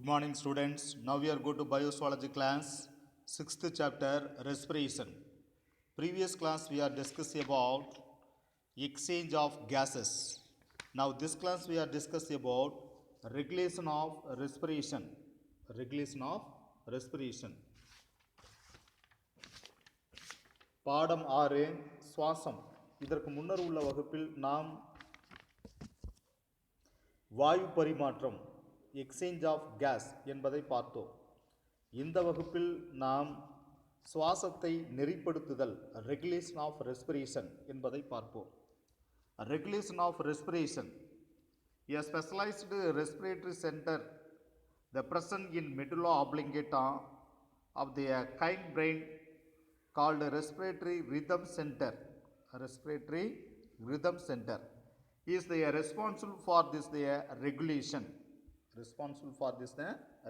Good morning, students. Now we are going to bioswology class, 6th chapter, respiration. Previous class we are discussing about exchange of gases. Now this class we are discussing about regulation of respiration. Regulation of respiration. பாடம் 6 சுவாசம். இதற்கு முன்னர் உள்ள வகுப்பில் நாம் வாயு பரிமாற்றம் exchange of case என்பதை பார்த்தோம். இந்த வகுப்பில் நாம் சுவாசத்தை நெறிப்படுத்துதல் ரெகுலேஷன் ஆஃப் ரெஸ்பிரேஷன் என்பதை பார்ப்போம். Regulation of respiration a specialized respiratory center the present in medulla oblongata of the hindbrain called respiratory rhythm center is the responsible for this regulation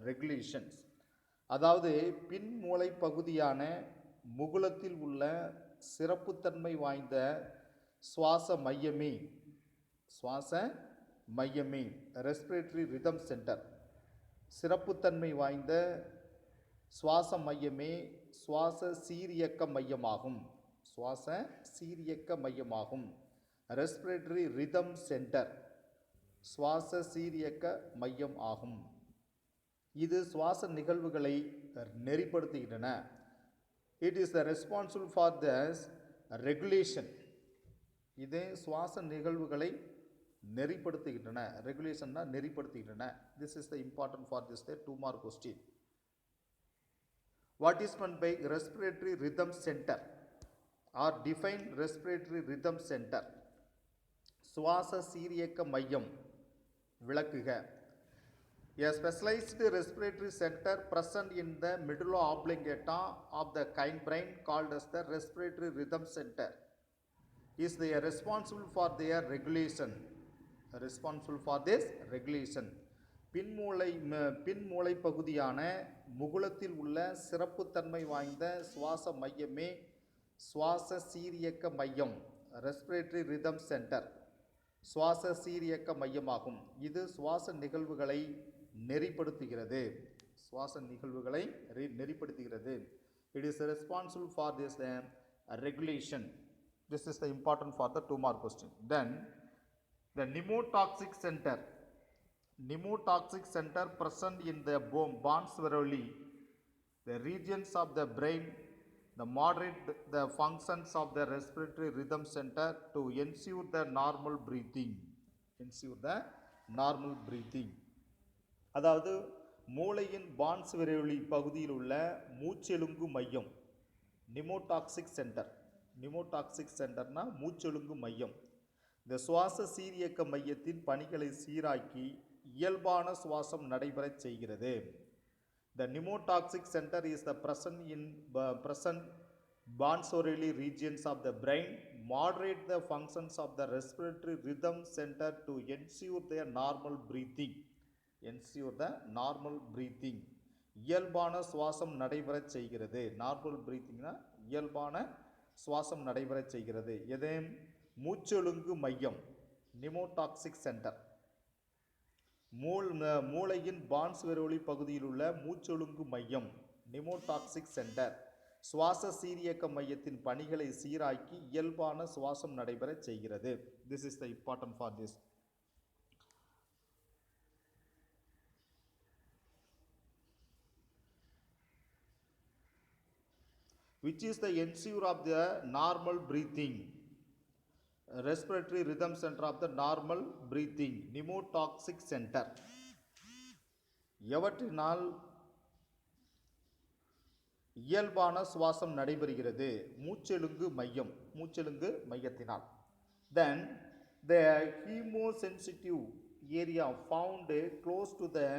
regulations. அதாவது பின்மூளை பகுதியான முகுளத்தில் உள்ள சிறப்புத்தன்மை வாய்ந்த சுவாச மையமே ரெஸ்பிரேட்டரி ரிதம் சென்டர். சிறப்புத்தன்மை வாய்ந்த சுவாச மையமே சுவாச சீரியக்க மையமாகும். ரெஸ்பிரேட்டரி ரிதம் சென்டர் சுவாச சீரியக்க மையம் ஆகும். இது சுவாச நிகழ்வுகளை நெறிப்படுத்துகின்றன. It is the responsible for the regulation. இது சுவாச நிகழ்வுகளை நெறிப்படுத்துகின்றன. ரெகுலேஷன்னா நெறிப்படுத்துகின்றன. This is the important for this 2 mark question. What is meant by respiratory rhythm center or define respiratory rhythm center? சுவாச சீரியக்க மையம் விளக்குக. A specialized respiratory center present in the medulla oblongata of the hindbrain called as the respiratory rhythm center is the responsible for their regulation. பின்மூளை பகுதியான முகுளத்தில் உள்ள சிறப்புத்தன்மை வாய்ந்த சுவாச மையமே சுவாச சீரியக்க மையம் respiratory rhythm centre சுவாச சீரியக்க மையமாகும். இது சுவாச நிகழ்வுகளை நெறிப்படுத்துகிறது. It is responsible for this regulation. This is the important for the 2 mark question. Then the pneumotoxic center present in the Bons varoli, the regions of the brain, the moderate the functions of the respiratory rhythm center to ensure the normal breathing. அதாவது மூளையின் பான்ஸ் விரைவெளி பகுதியில் உள்ள மூச்செலுங்கு மையம் pneumotaxic சென்டர்னா மூச்செலுங்கு மையம். இந்த சுவாச சீரியக்க மையத்தின் பணிகளை சீராக்கி இயல்பான சுவாசம் நடைபெறச் செய்கிறது. The pneumotoxic center is the present Bonsworelli regions of the brain, moderate the functions of the respiratory rhythm center to ensure their normal breathing. இயல்பான சுவாசம் நடைபெறச் செய்கிறது. நார்மல் பிரீத்திங்னா இயல்பான சுவாசம் நடைபெறச் செய்கிறது. எது? மூச்சொழுங்கு மையம் நிமோடாக்சிக் சென்டர். மூளையின் பான்ஸ் வெரோலி பகுதியில் உள்ள மூச்சொழுங்கு மையம் நிமோடாக்சிக் சென்டர் சுவாச சீரியக்க மையத்தின் பணிகளை சீராக்கி இயல்பான சுவாசம் நடைபெறச் செய்கிறது. This is the important for this. Which is the ensure of the normal breathing? Respiratory rhythm center of the normal breathing pneumotoxic center. எவற்றினால் இயல்பான சுவாசம் நடைபெறுகிறது? மூச்செலுங்கு மையத்தினால். Then the chemosensitive area found close to the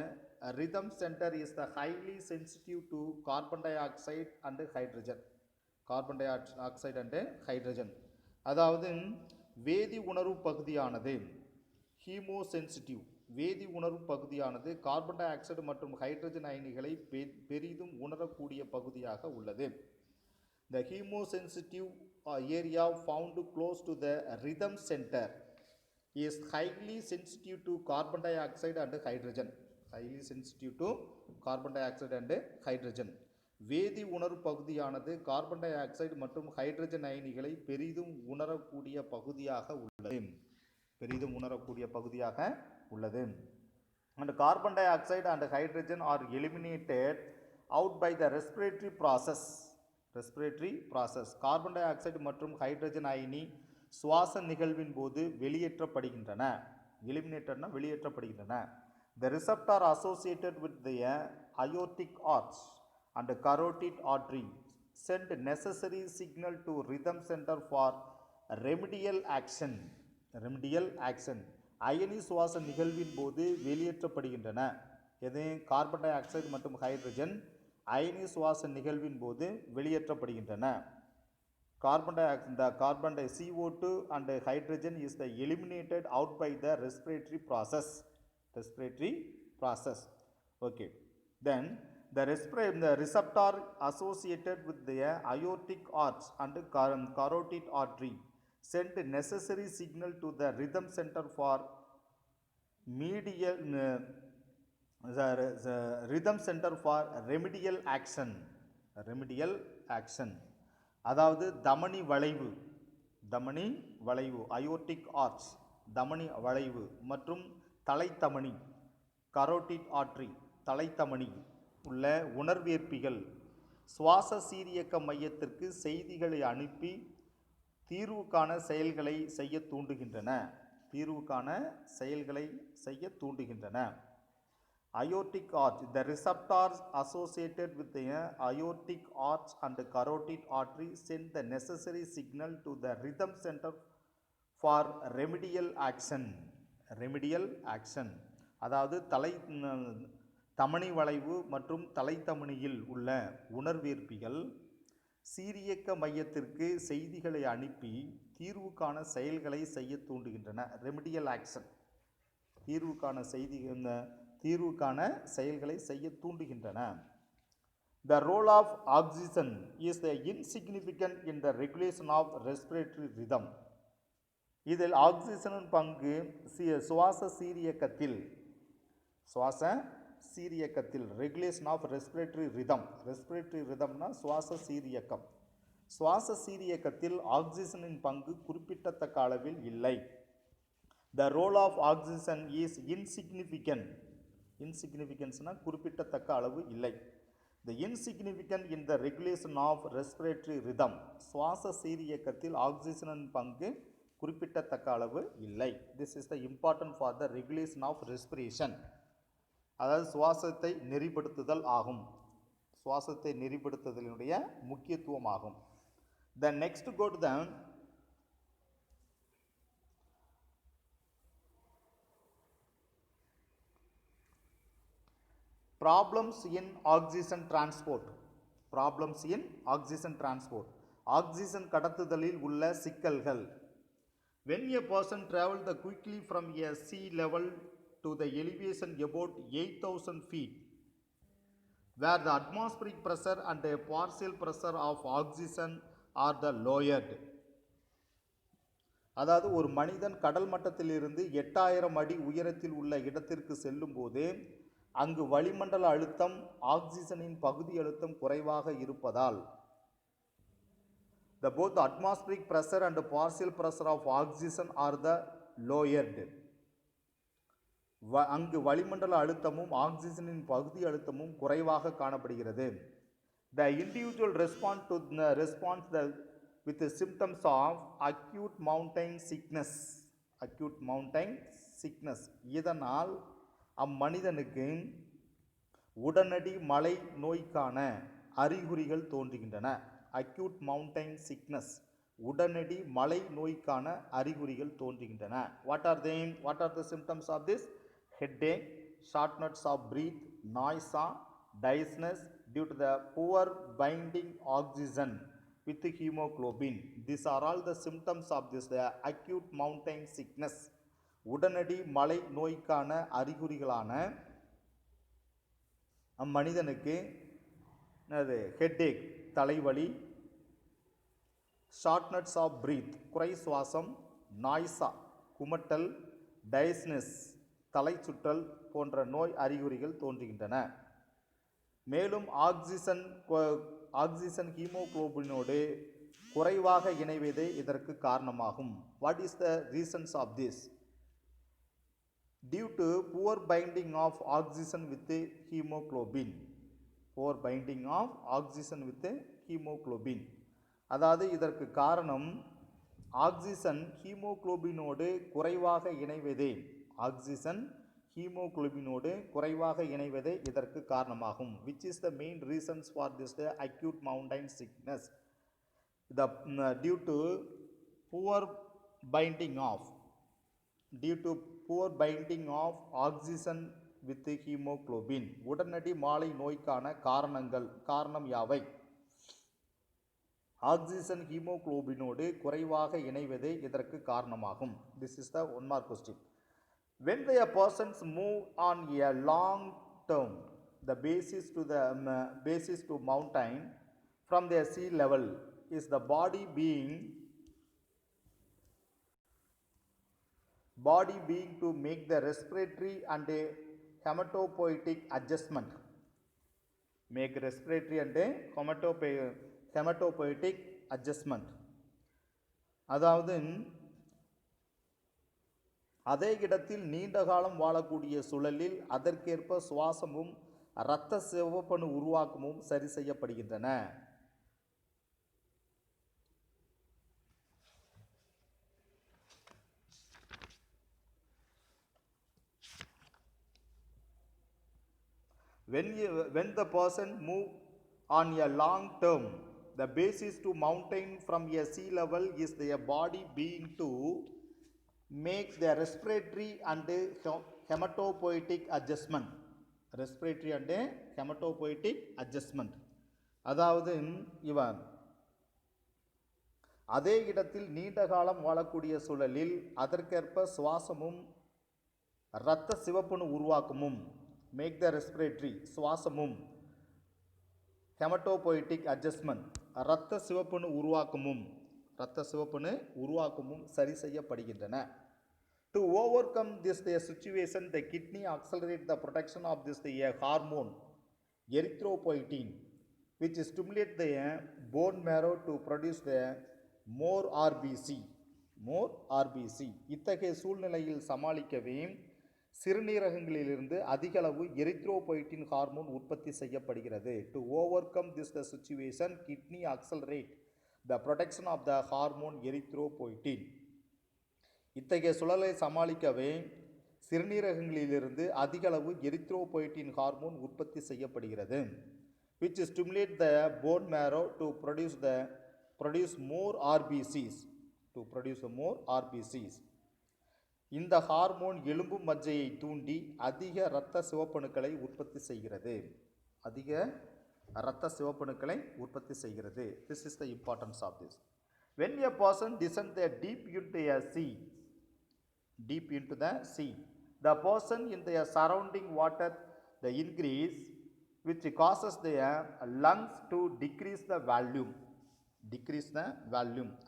rhythm center is the highly sensitive to carbon dioxide and hydrogen. அதாவது வேதி உணர்வு பகுதியானது carbon di oxide மற்றும் hydrogen அயனிகளை பெரிதும் உணரக்கூடிய பகுதியாக உள்ளது. The chemosensitive area found close to the rhythm center is highly sensitive to carbon dioxide and hydrogen. highly sensitive to carbon dioxide and hydrogen. வேதி உணர் பகுதியானது கார்பன் டை ஆக்சைடு மற்றும் ஹைட்ரஜன் அயனிகளை பெரிதும் உணரக்கூடிய பகுதியாக உள்ளது. And carbon dioxide and hydrogen are eliminated out by the respiratory process. Carbon di oxide மற்றும் ஹைட்ரஜன் அயனி சுவாச நிகழ்வின் போது வெளியேற்றப்படுகின்றன. The receptor associated with the aortic arch and carotid artery send necessary signal to rhythm center for remedial action. அயனி சுவாச நிகழ்வின் போது வெளியேற்றப்படுகின்றன. எது? கார்பன் டை ஆக்சைடு மற்றும் ஹைட்ரஜன் அயனி சுவாச நிகழ்வின் போது வெளியேற்றப்படுகின்றன. carbon dioxide CO2 and hydrogen is the eliminated out by the respiratory process. Okay, then the receptor associated with the aortic arch and carotid artery send necessary signal to the rhythm center for remedial action. அதாவது தமனி வளைவு aortic arch தமனி வளைவு மற்றும் தலைத்தமனி carotid artery தலைத்தமனி உள்ள உணர்வேற்பிகள் சுவாச சீரியக்க மையத்திற்கு செய்திகளை அனுப்பி தீர்வுக்கான செயல்களை செய்ய தூண்டுகின்றன. Aortic arch, the receptors associated with the aortic arch and the carotid artery send the necessary signal to the rhythm center for remedial action. அதாவது தமனி வளைவு மற்றும் தலைத்தமனியில் உள்ள உணர்வேற்பிகள் சீரியக்க மையத்திற்கு செய்திகளை அனுப்பி தீர்வுக்கான செயல்களை செய்ய தூண்டுகின்றன. ரெமிடியல் ஆக்ஷன் தீர்வுக்கான செயல்களை செய்ய தூண்டுகின்றன. The role of oxygen is the insignificant in the regulation of respiratory rhythm. இதில் ஆக்சிஜனின் பங்கு சுவாச சீரியக்கத்தில் ரெகுலேஷன் ஆஃப் ரெஸ்பிரேட்டரி ரிதம்னா சுவாச சீரியக்கத்தில் ஆக்சிஜனின் பங்கு குறிப்பிடத்தக்க அளவில் இல்லை. The role of oxygen is insignificant. குறிப்பிடத்தக்க அளவு இல்லை. The insignificant in the regulation of respiratory rhythm. சுவாச சீரியக்கத்தில் ஆக்சிஜனின் பங்கு குறிப்பிடத்தக்க அளவு இல்லை. This is the important for the regulation of respiration. அதாவது சுவாசத்தை நெறிப்படுத்துதலினுடைய முக்கியத்துவம் ஆகும். The next go to the problems in oxygen transport. Oxygen கடத்துதலில் உள்ள சிக்கல்கள். When a person travels quickly from a sea level to the elevation about 8,000 feet, where the atmospheric pressure and the partial pressure of oxygen are the lowered. அதாவது ஒரு மனிதன் கடல் மட்டத்திலிருந்து 8000 அடி உயரத்தில் உள்ள இடத்திற்கு செல்லும் போது அங்கு வளிமண்டல அழுத்தம் ஆக்சிஜனின் பகுதி அழுத்தம் குறைவாக இருப்பதால் both the atmospheric pressure and the partial pressure of oxygen are the lowered. அங்கு வளிமண்டல அழுத்தமும் ஆக்சிஜனின் பகுதி அழுத்தமும் குறைவாக காணப்படுகிறது. The individual responds with the symptoms of acute mountain sickness. இதனால் அம்மனிதனுக்கு உடனடி மலை நோய்க்கான அறிகுறிகள் தோன்றுகின்றன. acute mountain sickness உடனடி மலை நோய்க்கான அறிகுறிகள் தோன்றுகின்றன. What are the symptoms of this? Headache, shortness of breath, nausea, dizziness due to the poor binding oxygen with hemoglobin. These are all the symptoms of this acute mountain sickness. உடனடி மலை நோய்க்கான அறிகுறிகளான அம்மனிதனுக்கு headache தலைவலி, shortness of breath குறை சுவாசம், நாய்ஸா குமட்டல், டயஸ்னஸ் தலை சுற்றல், போன்ற நோய் அறிகுறிகள் தோன்றுகின்றன. மேலும் ஆக்சிஜன் ஹீமோகுளோபினோடு குறைவாக இணைவதே இதற்கு காரணமாகும். What is the reasons of this? Due to poor binding of oxygen with hemoglobin. Poor binding of oxygen with hemoglobin. அதாவது இதற்கு காரணம் ஆக்சிஜன் ஹீமோகுளோபினோடு குறைவாக இணைவதே. ஆக்சிஜன் ஹீமோகுளோபினோடு குறைவாக இணைவதே இதற்கு காரணமாகும். Which is the main reasons for this acute mountain sickness? Due to poor binding of oxygen with hemoglobin. உடனடி மாலை நோய்க்கான காரணம் யாவை? ஆக்சிஜன் ஹீமோகுளோபினோடு குறைவாக இணைவதே இதற்கு காரணமாகும். This is the one more question. When the persons move on a long term, the basis to mountain from the sea level is the body being to make the respiratory and hematopoietic adjustment. Make respiratory and hematopoietic adjustment. அதாவது அதே இடத்தில் நீண்ட காலம் வாழக்கூடிய சூழலில் அதற்கேற்ப சுவாசமும் இரத்த சிவப்பணு உருவாக்கமும் சரி செய்யப்படுகின்றன. When the person move on a long term, the basis to mountain from a sea level is their body being to make the respiratory and hematopoietic adjustment. Respiratory and hematopoietic adjustment. அதாவது இவன் அதே இடத்தில் நீண்ட காலம் வாழக்கூடிய சூழலில் அதற்கேற்ப சுவாசமும் இரத்த சிவப்பணு உருவாக்கமும். மேக் த ரெஸ்பிரேட்டரி சுவாசமும் ஹெமட்டோபோய்டிக் அட்ஜஸ்ட்மெண்ட் இரத்த சிவப்பணு உருவாக்கமும் சரி செய்யப்படுகின்றன. To overcome this situation, the kidney accelerate the production of this hormone erythropoietin, which stimulate the bone marrow to produce the more RBC. இத்தகைய சூழ்நிலையில் சமாளிக்கவே சிறுநீரகங்களிலிருந்து அதிக அளவு எரித்ரோபொய்டின் ஹார்மோன் உற்பத்தி செய்யப்படுகிறது. To overcome this situation, kidney accelerate the production of the hormone erythropoietin. இத்தகைய சூழலை சமாளிக்கவே சிறுநீரகங்களிலிருந்து அதிக அளவு எரித்ரோபொய்டின் ஹார்மோன் உற்பத்தி செய்யப்படுகிறது. Which stimulate the bone marrow to produce more RBCs. இந்த ஹார்மோன் எலும்பு மஜ்ஜையை தூண்டி அதிக இரத்த சிவப்பணுக்களை உற்பத்தி செய்கிறது. This is the importance of this. When a person descends deep into the sea, the person in the surrounding water the increase, which causes the lungs to decrease the volume.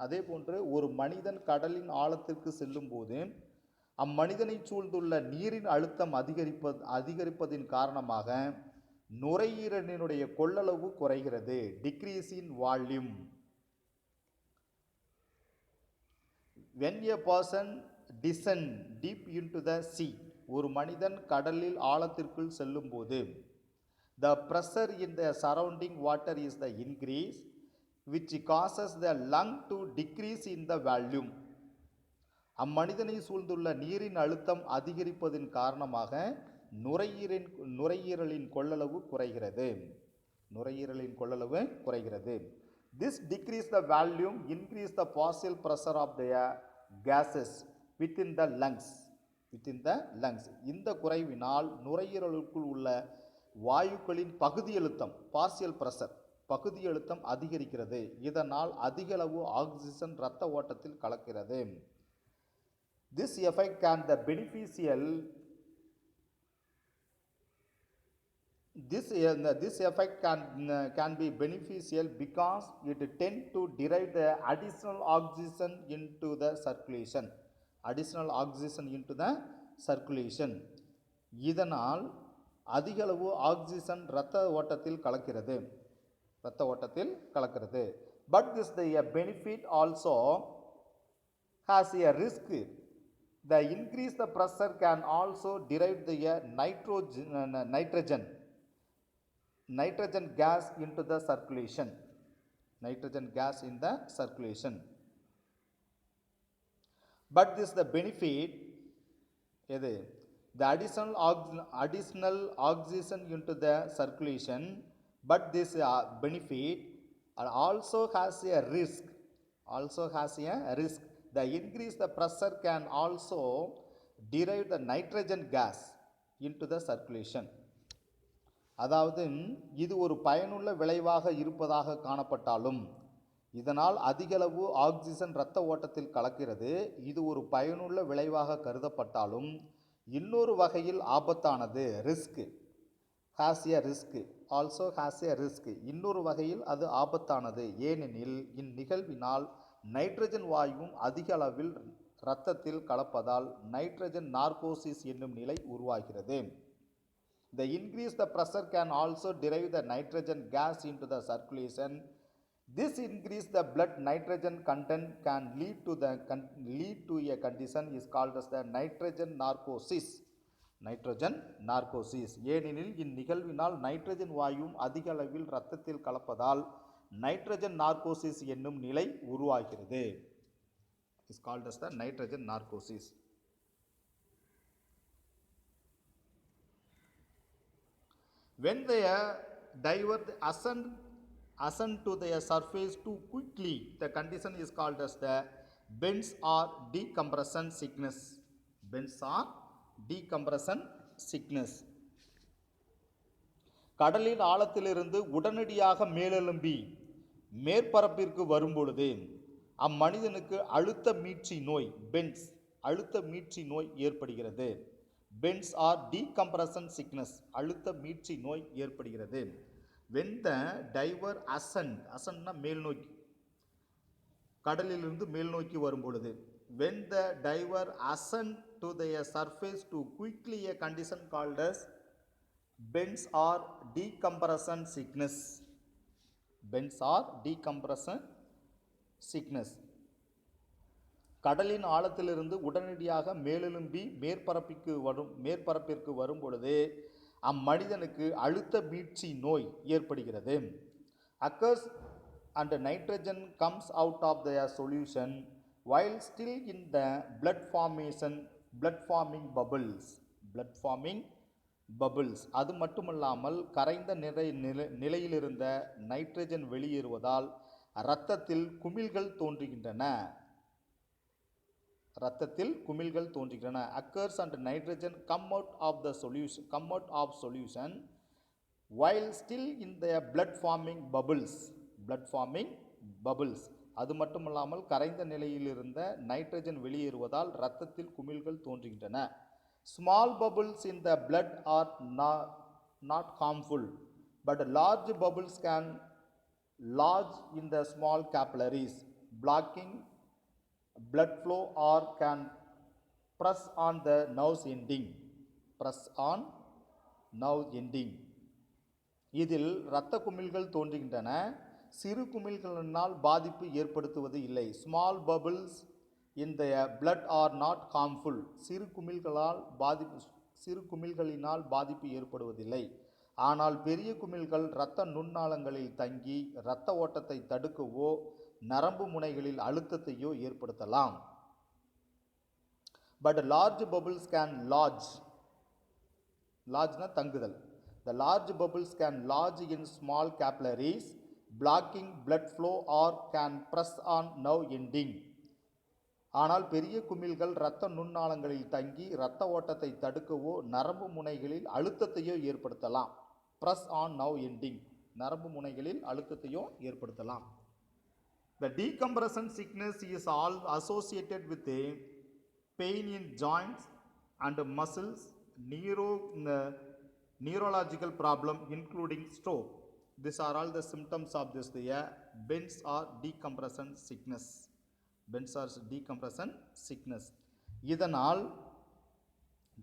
அதே போன்று ஒரு மனிதன் கடலின் ஆழத்திற்கு செல்லும் போது அம்மனிதனை சூழ்ந்துள்ள நீரின் அழுத்தம் அதிகரிப்பதின் காரணமாக நுரையீரலினுடைய கொள்ளளவு குறைகிறது. Decrease in volume. When a person descend deep into the sea, ஒரு மனிதன் கடலில் ஆழத்திற்குள் செல்லும் போது the pressure in the surrounding water is the increase, which causes the lung to decrease in the volume. அம்மனிதனை சூழ்ந்துள்ள நீரின் அழுத்தம் அதிகரிப்பதின் காரணமாக நுரையீரலின் கொள்ளளவு குறைகிறது. This decrease the volume, increase the partial pressure of the gases within the lungs. இந்த குறைவினால் நுரையீரலுக்குள் உள்ள வாயுக்களின் பகுதி அழுத்தம் அதிகரிக்கிறது. இதனால் அதிக அளவு ஆக்சிஜன் இரத்த ஓட்டத்தில் கலக்கிறது. This effect can be beneficial because it tends to derive the additional oxygen into the circulation. இதனால் அதிக அளவு ஆக்சிஜன் இரத்த ஓட்டத்தில் கலக்கிறது. But this the benefit also has a risk. The increase the pressure can also derive the nitrogen gas into the circulation. But this the benefit எது the additional oxygen into the circulation, but this benefit also has a risk. The increase the pressure can also derive the nitrogen gas into the circulation. அதாவது இது ஒரு பயனுள்ள விளைவாக இருப்பதாக காணப்பட்டாலும், இதனால் அதிகளவு ஆக்சிஜன் இரத்த ஓட்டத்தில் கலக்கிறது. இது ஒரு பயனுள்ள விளைவாக கருதப்பட்டாலும் இன்னொரு வகையில் ஆபத்தானது. இன்னொரு வகையில் அது ஆபத்தானது. ஏனெனில் இந்நிகழ்வினால் நைட்ரஜன் வாயுவும் அதிக அளவில் இரத்தத்தில் கலப்பதால் நைட்ரஜன் நார்கோசிஸ் என்னும் நிலை உருவாகிறது. The increase the pressure can also derive the nitrogen gas into the circulation. This increase the blood nitrogen content can lead to a condition is called as the nitrogen narcosis. ஏனெனில் இந்நிகழ்வினால் nitrogen வாயுவும் அதிக அளவில் இரத்தத்தில் கலப்பதால் nitrogen நார்கோசிஸ் என்னும் நிலை உருவாகிறது. is called as the nitrogen narcosis. When the diver ascend to the surface too quickly, the condition is called as the bends or decompression sickness. கடலின் ஆழத்திலிருந்து உடனடியாக மேலெழும்பி மேற்பரப்பிற்கு வரும்பொழுது அம்மனிதனுக்கு அழுத்த மீட்சி நோய் ஏற்படுகிறது. Bends or decompression sickness, அழுத்த மீட்சி நோய் ஏற்படுகிறது. When the diver ascend மேல் நோக்கி, கடலிலிருந்து மேல் நோக்கி வரும்பொழுது, when the diver ascend to the surface too quickly, a condition called as bends or decompression sickness. கடலின் ஆழத்திலிருந்து உடனடியாக மேலெழும்பி மேற்பரப்பிற்கு வரும் பொழுது அம்மனிதனுக்கு அழுத்த மீட்சி நோய் ஏற்படுகிறது. Occurs and nitrogen comes out of the solution while still in the blood forming bubbles. அது மட்டுமல்லாமல் கரைந்த நிலையிலிருந்த நைட்ரஜன் வெளியேறுவதால் இரத்தத்தில் குமிழ்கள் தோன்றுகின்றன. Occurs and nitrogen come out of solution while still in the blood forming bubbles. அது மட்டுமல்லாமல் கரைந்த நிலையில் இருந்த நைட்ரஜன் வெளியேறுவதால் இரத்தத்தில் குமிழ்கள் தோன்றுகின்றன. Small bubbles in the blood are not harmful, but large bubbles can lodge in the small capillaries, blocking blood flow or can press on the nerve ending. இதில் இரத்த குமிழ்கள் தோன்றுகின்றன. சிறு குமிழ்களினால் பாதிப்பு ஏற்படுத்துவது இல்லை. Small bubbles in the blood are not harmful. சிறு குமிழ்களினால் பாதிப்பு ஏற்படுவதில்லை. ஆனால் பெரிய குமிழ்கள் இரத்த நுண்ணாளங்களில் தங்கி இரத்த ஓட்டத்தை தடுக்கவோ நரம்பு முனைகளில் அழுத்தத்தையோ ஏற்படுத்தலாம். But large bubbles can lodge தங்குதல். The large bubbles can lodge in small capillaries, blocking blood flow or can press on nerve ending. ஆனால் பெரிய குமிழ்கள் இரத்த நுண்ணாளங்களில் தங்கி இரத்த ஓட்டத்தை தடுக்கவோ நரம்பு முனைகளில் அழுத்தத்தையோ ஏற்படுத்தலாம். Press on nerve ending, நரம்பு முனைகளில் அழுத்தத்தையோ ஏற்படுத்தலாம். The decompression sickness is all associated with a pain in joints and muscles, neurological problem including stroke. These are all the symptoms of this bends or decompression sickness. இதனால்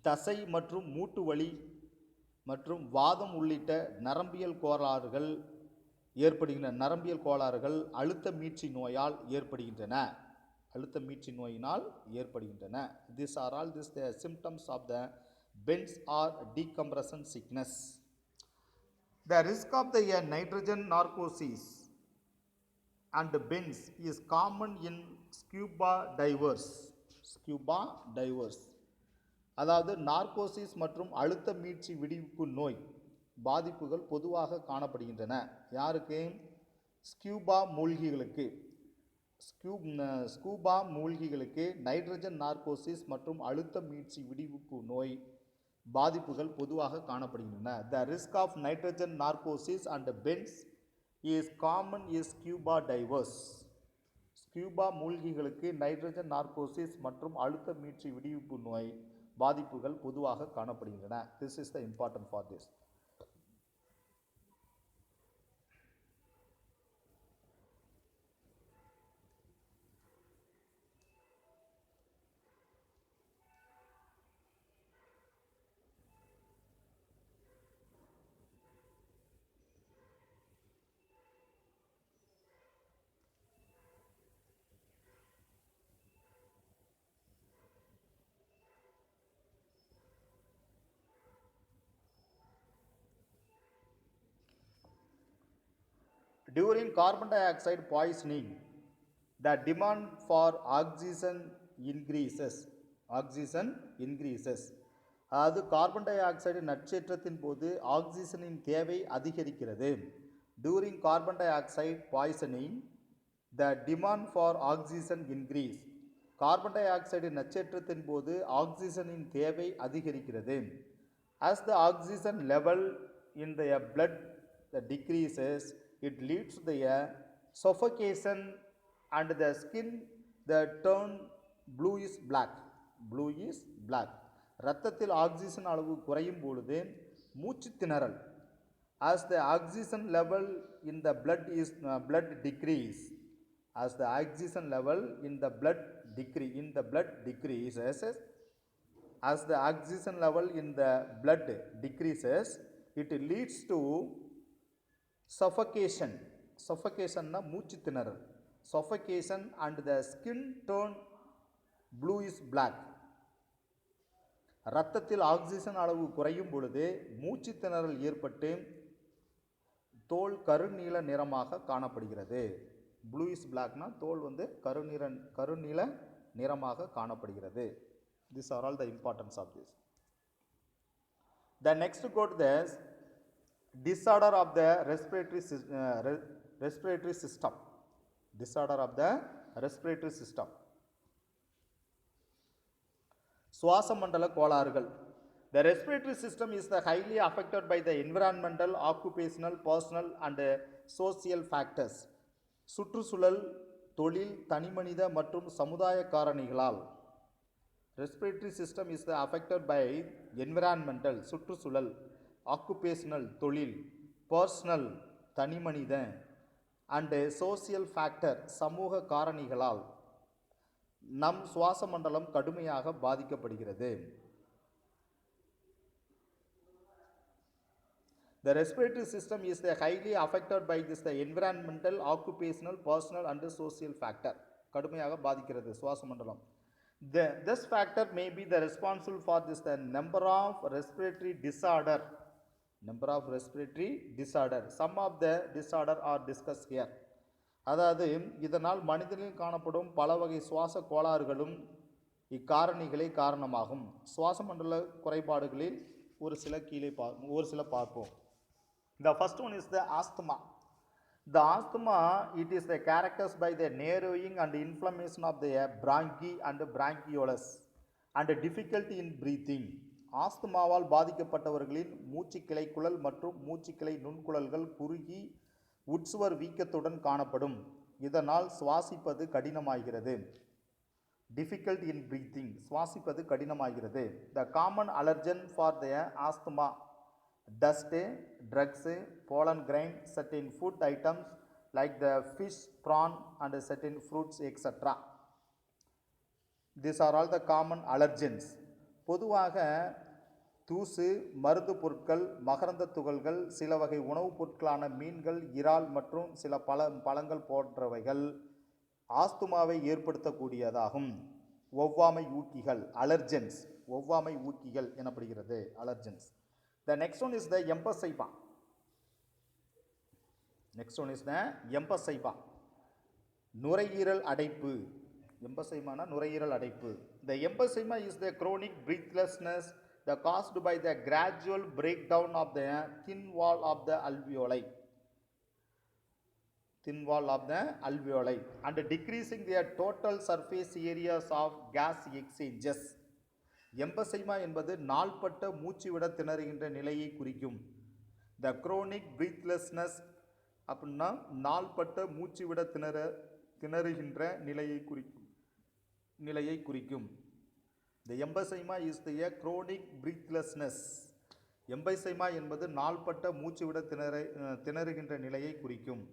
தசை மற்றும் மூட்டு வலி மற்றும் வாதம் உள்ளிட்ட நரம்பியல் கோளாறுகள் அழுத்த மீட்சி நோயால் ஏற்படுகின்றன. These are all the symptoms of the bends or decompression sickness. The risk of the nitrogen narcosis and bends is common in scuba divers. அதாவது நார்கோசிஸ் மற்றும் அழுத்த மீட்சி விடுவிப்பு நோய் பாதிப்புகள் பொதுவாக காணப்படுகின்றன. யாருக்கு? ஸ்கியூபா மூழ்கிகளுக்கு நைட்ரஜன் நார்கோசிஸ் மற்றும் அழுத்த மீட்சி விடுவிப்பு நோய் பாதிப்புகள் பொதுவாக காணப்படுகின்றன. The risk of nitrogen narcosis and bends is common in scuba divers. Scuba மூழ்கிகளுக்கு நைட்ரஜன் நார்கோசிஸ் மற்றும் அழுத்த மீட்சி விடுவிப்பு நோய் பாதிப்புகள் பொதுவாக காணப்படுகின்றன. This is the important for this. During carbon dioxide poisoning, the demand for oxygen increases. அதாவது கார்பன் டை ஆக்சைடு நச்சேற்றத்தின் போது ஆக்சிஜனின் தேவை அதிகரிக்கிறது. During carbon dioxide poisoning, the demand for oxygen increase. Carbon dioxide நச்சேற்றத்தின் போது ஆக்சிஜனின் தேவை அதிகரிக்கிறது. As the oxygen level in the blood decreases, it leads to the suffocation and the skin that turn bluish black. இரத்தத்தில் oxygen அளவு குறையும் பொழுது மூச்சு திணறல். As the oxygen level in the blood decreases, it leads to suffocation மூச்சு திணறல், suffocation and the skin turn bluish black. இரத்தத்தில் oxygen அளவு குறையும் பொழுது மூச்சு திணறல் ஏற்பட்டு தோல் கருநீல நிறமாக காணப்படுகிறது. ப்ளூயிஷ் பிளாக்னா தோல் கருநீல நிறமாக காணப்படுகிறது. These are all the importance of this. The next go to the disorder of the respiratory system. Disorder of the respiratory system. சுவாச மண்டல கோளாறுகள். The respiratory system is highly affected by the environmental, occupational, personal and social factors. சுற்றுச்சூழல், தொழில், தனிமனித மற்றும் சமுதாய காரணிகளால். Respiratory system is affected by environmental, சுற்றுச்சூழல், occupational, தொழில், personal, தனிமனித and social factor, சமூக காரணிகளால் நம் சுவாச மண்டலம் கடுமையாக பாதிக்கப்படுகிறது. The respiratory system is highly affected by this environmental, occupational, personal and social factor. கடுமையாக பாதிக்கிறது சுவாச மண்டலம். This factor may be the responsible for this the number of respiratory disorder. Some of the disorder are discussed here. அதாவது இதனால் மனிதனில் காணப்படும் பல வகை சுவாச கோளாறுகளும் இக்காரணிகளே காரணமாகும். சுவாச மண்டல குறைபாடுகளில் ஒரு சில பார்ப்போம். The first one is the asthma. The asthma, it is characterized by the narrowing and inflammation of the bronchi and bronchioles and difficulty in breathing. ஆஸ்துமாவால் பாதிக்கப்பட்டவர்களின் மூச்சுக்கிளை குழல் மற்றும் மூச்சுக்கிளை நுண்குழல்கள் குறுகி உட்சுவர் வீக்கத்துடன் காணப்படும். இதனால் சுவாசிப்பது கடினமாகிறது. Difficulty in breathing, சுவாசிப்பது கடினமாகிறது. The common allergen for the asthma: dust, drugs, pollen grain, certain food items like the fish, prawn and certain fruits, etc. These are all the common allergens. பொதுவாக தூசு, மருந்து பொருட்கள், மகரந்த துகள்கள், சில வகை உணவுப் பொருட்களான மீன்கள், இறால் மற்றும் சில பழங்கள் போன்றவைகள் ஆஸ்துமாவை ஏற்படுத்தக்கூடியதாகும். ஒவ்வாமை ஊக்கிகள், அலர்ஜென்ஸ், ஒவ்வாமை ஊக்கிகள் எனப்படுகிறது, allergens. The next one is the emphysema. Next one is the emphysema. நுரையீரல் அடைப்பு. எம்பசைமானா நுரையீரல் அடைப்பு. The emphysema is the chronic breathlessness that caused by the gradual breakdown of the thin wall of the alveoli. Thin wall of the alveoli and decreasing their total surface areas of gas exchanges. எம்பசைமா என்பது நாள்பட்ட மூச்சுவிட திணறுகின்ற நிலையை குறிக்கும். The chronic breathlessness அப்படின்னா நாள்பட்ட மூச்சுவிட திணறுகின்ற நிலையை குறிக்கும். The emphysema is the chronic breathlessness. எம்பசைமா என்பது நாள்பட்ட மூச்சுவிட திணறுகின்ற நிலையை குறிக்கும்.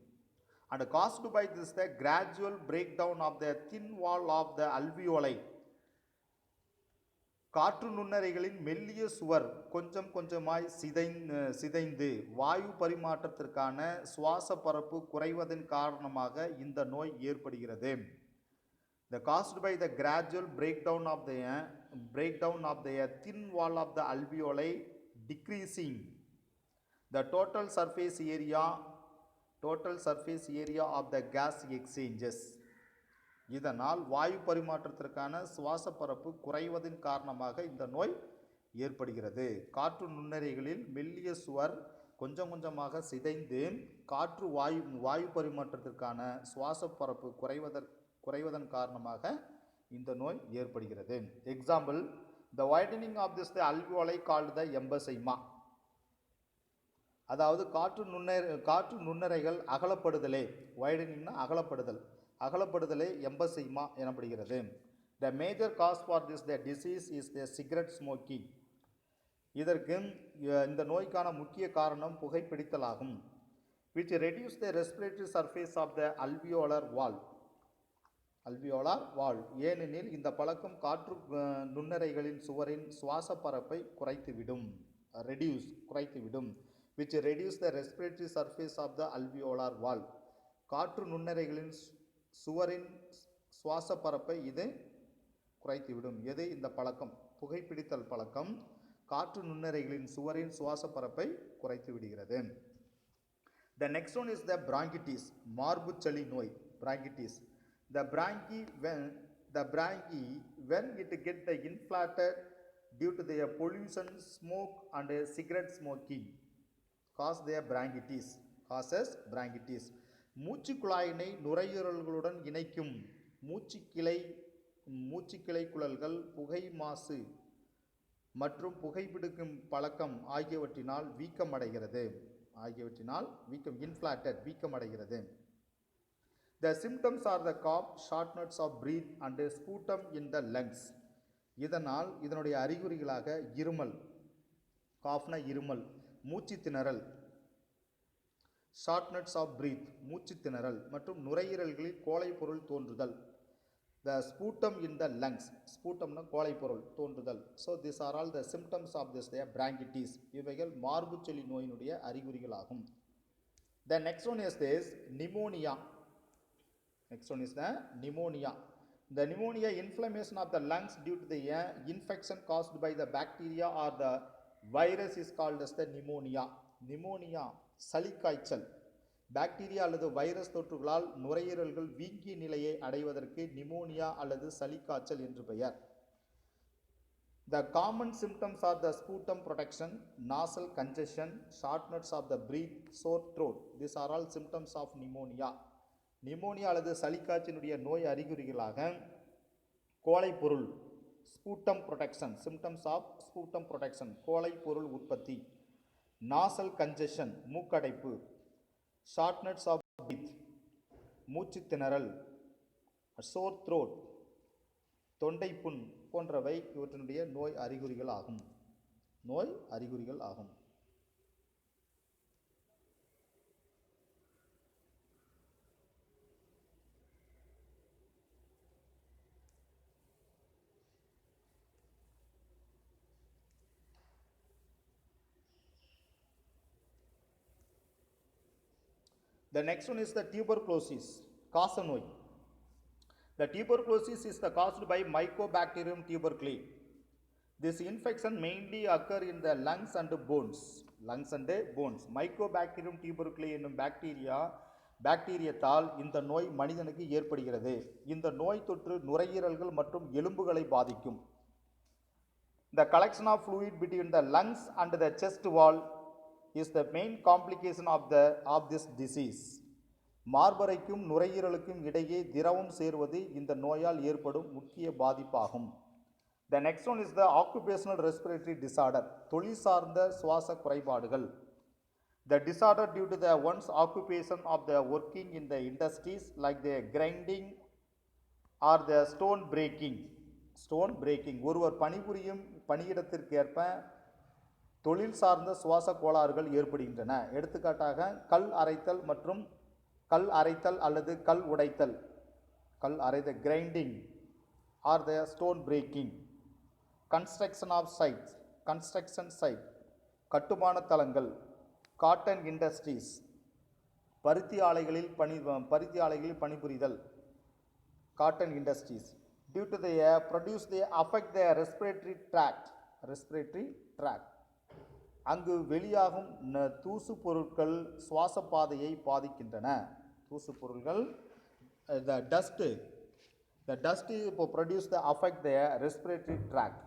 And caused by this the gradual breakdown of the thin wall of the alveoli. காற்று நுண்ணறைகளின் மெல்லிய சுவர் கொஞ்சம் கொஞ்சமாய் சிதைந்து வாயு பரிமாற்றத்திற்கான சுவாச பரப்பு குறைவதன் காரணமாக இந்த நோய் ஏற்படுகிறது. The caused by the gradual breakdown of the thin wall of the alveoli, decreasing the total surface area of the gas exchanges. இதனால் வாயு பரிமாற்றத்திற்கான சுவாச பரப்பு குறைவதன் காரணமாக இந்த நோய் ஏற்படுகிறது. காற்று நுண்ணறைகளில் மெல்லிய சுவர் கொஞ்சம் கொஞ்சமாக சிதைந்து வாயு பரிமாற்றத்திற்கான சுவாச பரப்பு குறைவதன் காரணமாக இந்த நோய் ஏற்படுகிறது. Example, the widening of this the alveoli called the emphysema. அதாவது காற்று நுண்ணறைகள் அகலப்படுதலே, வைடனிங்னா அகலப்படுதலே எம்பசைமா எனப்படுகிறது. The major cause for this the disease is the cigarette smoking. இதற்கு இந்த நோய்க்கான முக்கிய காரணம் புகைப்பிடித்தலாகும். which reduce the respiratory surface of the alveolar wall. ஏனெனில் இந்த பழக்கம் காற்று நுண்ணறைகளின் சுவரின் சுவாச பரப்பை குறைத்துவிடும். which reduce the respiratory surface of the alveolar wall. காற்று நுண்ணறைகளின் சுவரின் சுவாச பரப்பை இது குறைத்துவிடும். எது? இந்த பழக்கம், புகைப்பிடித்தல் பழக்கம் காற்று நுண்ணறைகளின் சுவரின் சுவாச பரப்பை குறைத்து விடுகிறது. The next one is the bronchitis, மார்புச்சளி நோய், bronchitis. The bronchi when it get the inflated due to the pollution, smoke and cigarette smoking causes bronchitis. மூச்சு குழாயினை நுரையீரல்களுடன் இணைக்கும் மூச்சுக்கிளை குழல்கள் புகை மாசு மற்றும் புகைப்பிடிக்கும் பழக்கம் ஆகியவற்றினால் வீக்கமடைகிறது. The symptoms are the cough, shortness of breath and sputum in the lungs. இதனுடைய அறிகுறிகளாக இருமல், காஃப்னா இருமல், மூச்சு திணறல், ஷார்ட்னஸ் ஆஃப் பிரீத் மூச்சு திணறல் மற்றும் நுரையீரல்களில் கோழை பொருள் தோன்றுதல். The sputum in the lungs, sputumனா கோழை பொருள் தோன்றுதல். So these are all the symptoms of this bronchitis. இவைகள் மார்புச்சளி நோயினுடைய அறிகுறிகளாகும். The next one is this pneumonia. The pneumonia, inflammation of the lungs due to the infection caused by the bacteria or the virus is called as the pneumonia. சளிக்காய்ச்சல், bacteria அல்லது virus தொற்றுகளால் நுரையீரல்கள் வீங்கிய நிலையை அடைவதற்கு pneumonia அல்லது சளிக்காய்ச்சல் என்று பெயர். The common symptoms are the sputum protection, nasal congestion, shortness of the breath, sore throat. These are all symptoms of pneumonia. Pneumonia அல்லது சளிக்காய்ச்சலுடைய நோய் அறிகுறிகளாக கோழை பொருள், sputum protection, symptoms of sputum protection, கோழை பொருள் உற்பத்தி, nozzle congestion மூக்கடைப்பு, shortness of breath மூச்சு திணறல், சோர் throat தொண்டை புண் போன்றவை இவற்றினுடைய நோய் அறிகுறிகள் ஆகும். The next one is the tuberculosis, காசநோய். The tuberculosis is the caused by Mycobacterium tuberculosis. This infection mainly occur in the lungs and bones. Lungs and bones. Mycobacterium tuberculosis என்னும் பாக்டீரியத்தால் இந்த நோய் மனிதனுக்கு ஏற்படுகிறது. இந்த நோய் தொற்று நுரையீரல்கள் மற்றும் எலும்புகளை பாதிக்கும். The collection of fluid between the lungs and the chest wall is the main complication of this disease. மார்பறைக்கும் நுரையீரலுக்கும் இடையே திரவம் சேர்வது இந்த நோயால் ஏற்படும் முக்கிய பாதிப்பாகும். The next one is the occupational respiratory disorder, தொழில் சார்ந்த சுவாச குறைபாடுகள். The disorder due to the one's occupation of the working in the industries like the grinding or the stone breaking. ஒருவர் பணிபுரியும் பணியிடத்திற்கேற்ப தொழில் சார்ந்த சுவாச கோளாறுகள் ஏற்படுகின்றன. எடுத்துக்காட்டாக கல் அரைத்தல் அல்லது கல் உடைத்தல், grinding or the stone breaking. Construction site கட்டுமான தளங்கள். காட்டன் இண்டஸ்ட்ரீஸ் பருத்தி ஆலைகளில் பணிபுரிதல், cotton industries. Due to the produce they affect the respiratory tract. அங்கு வெளியாகும் தூசு பொருட்கள் சுவாச பாதையை பாதிக்கின்றன. தூசு பொருட்கள் the dust produce the affect the respiratory tract.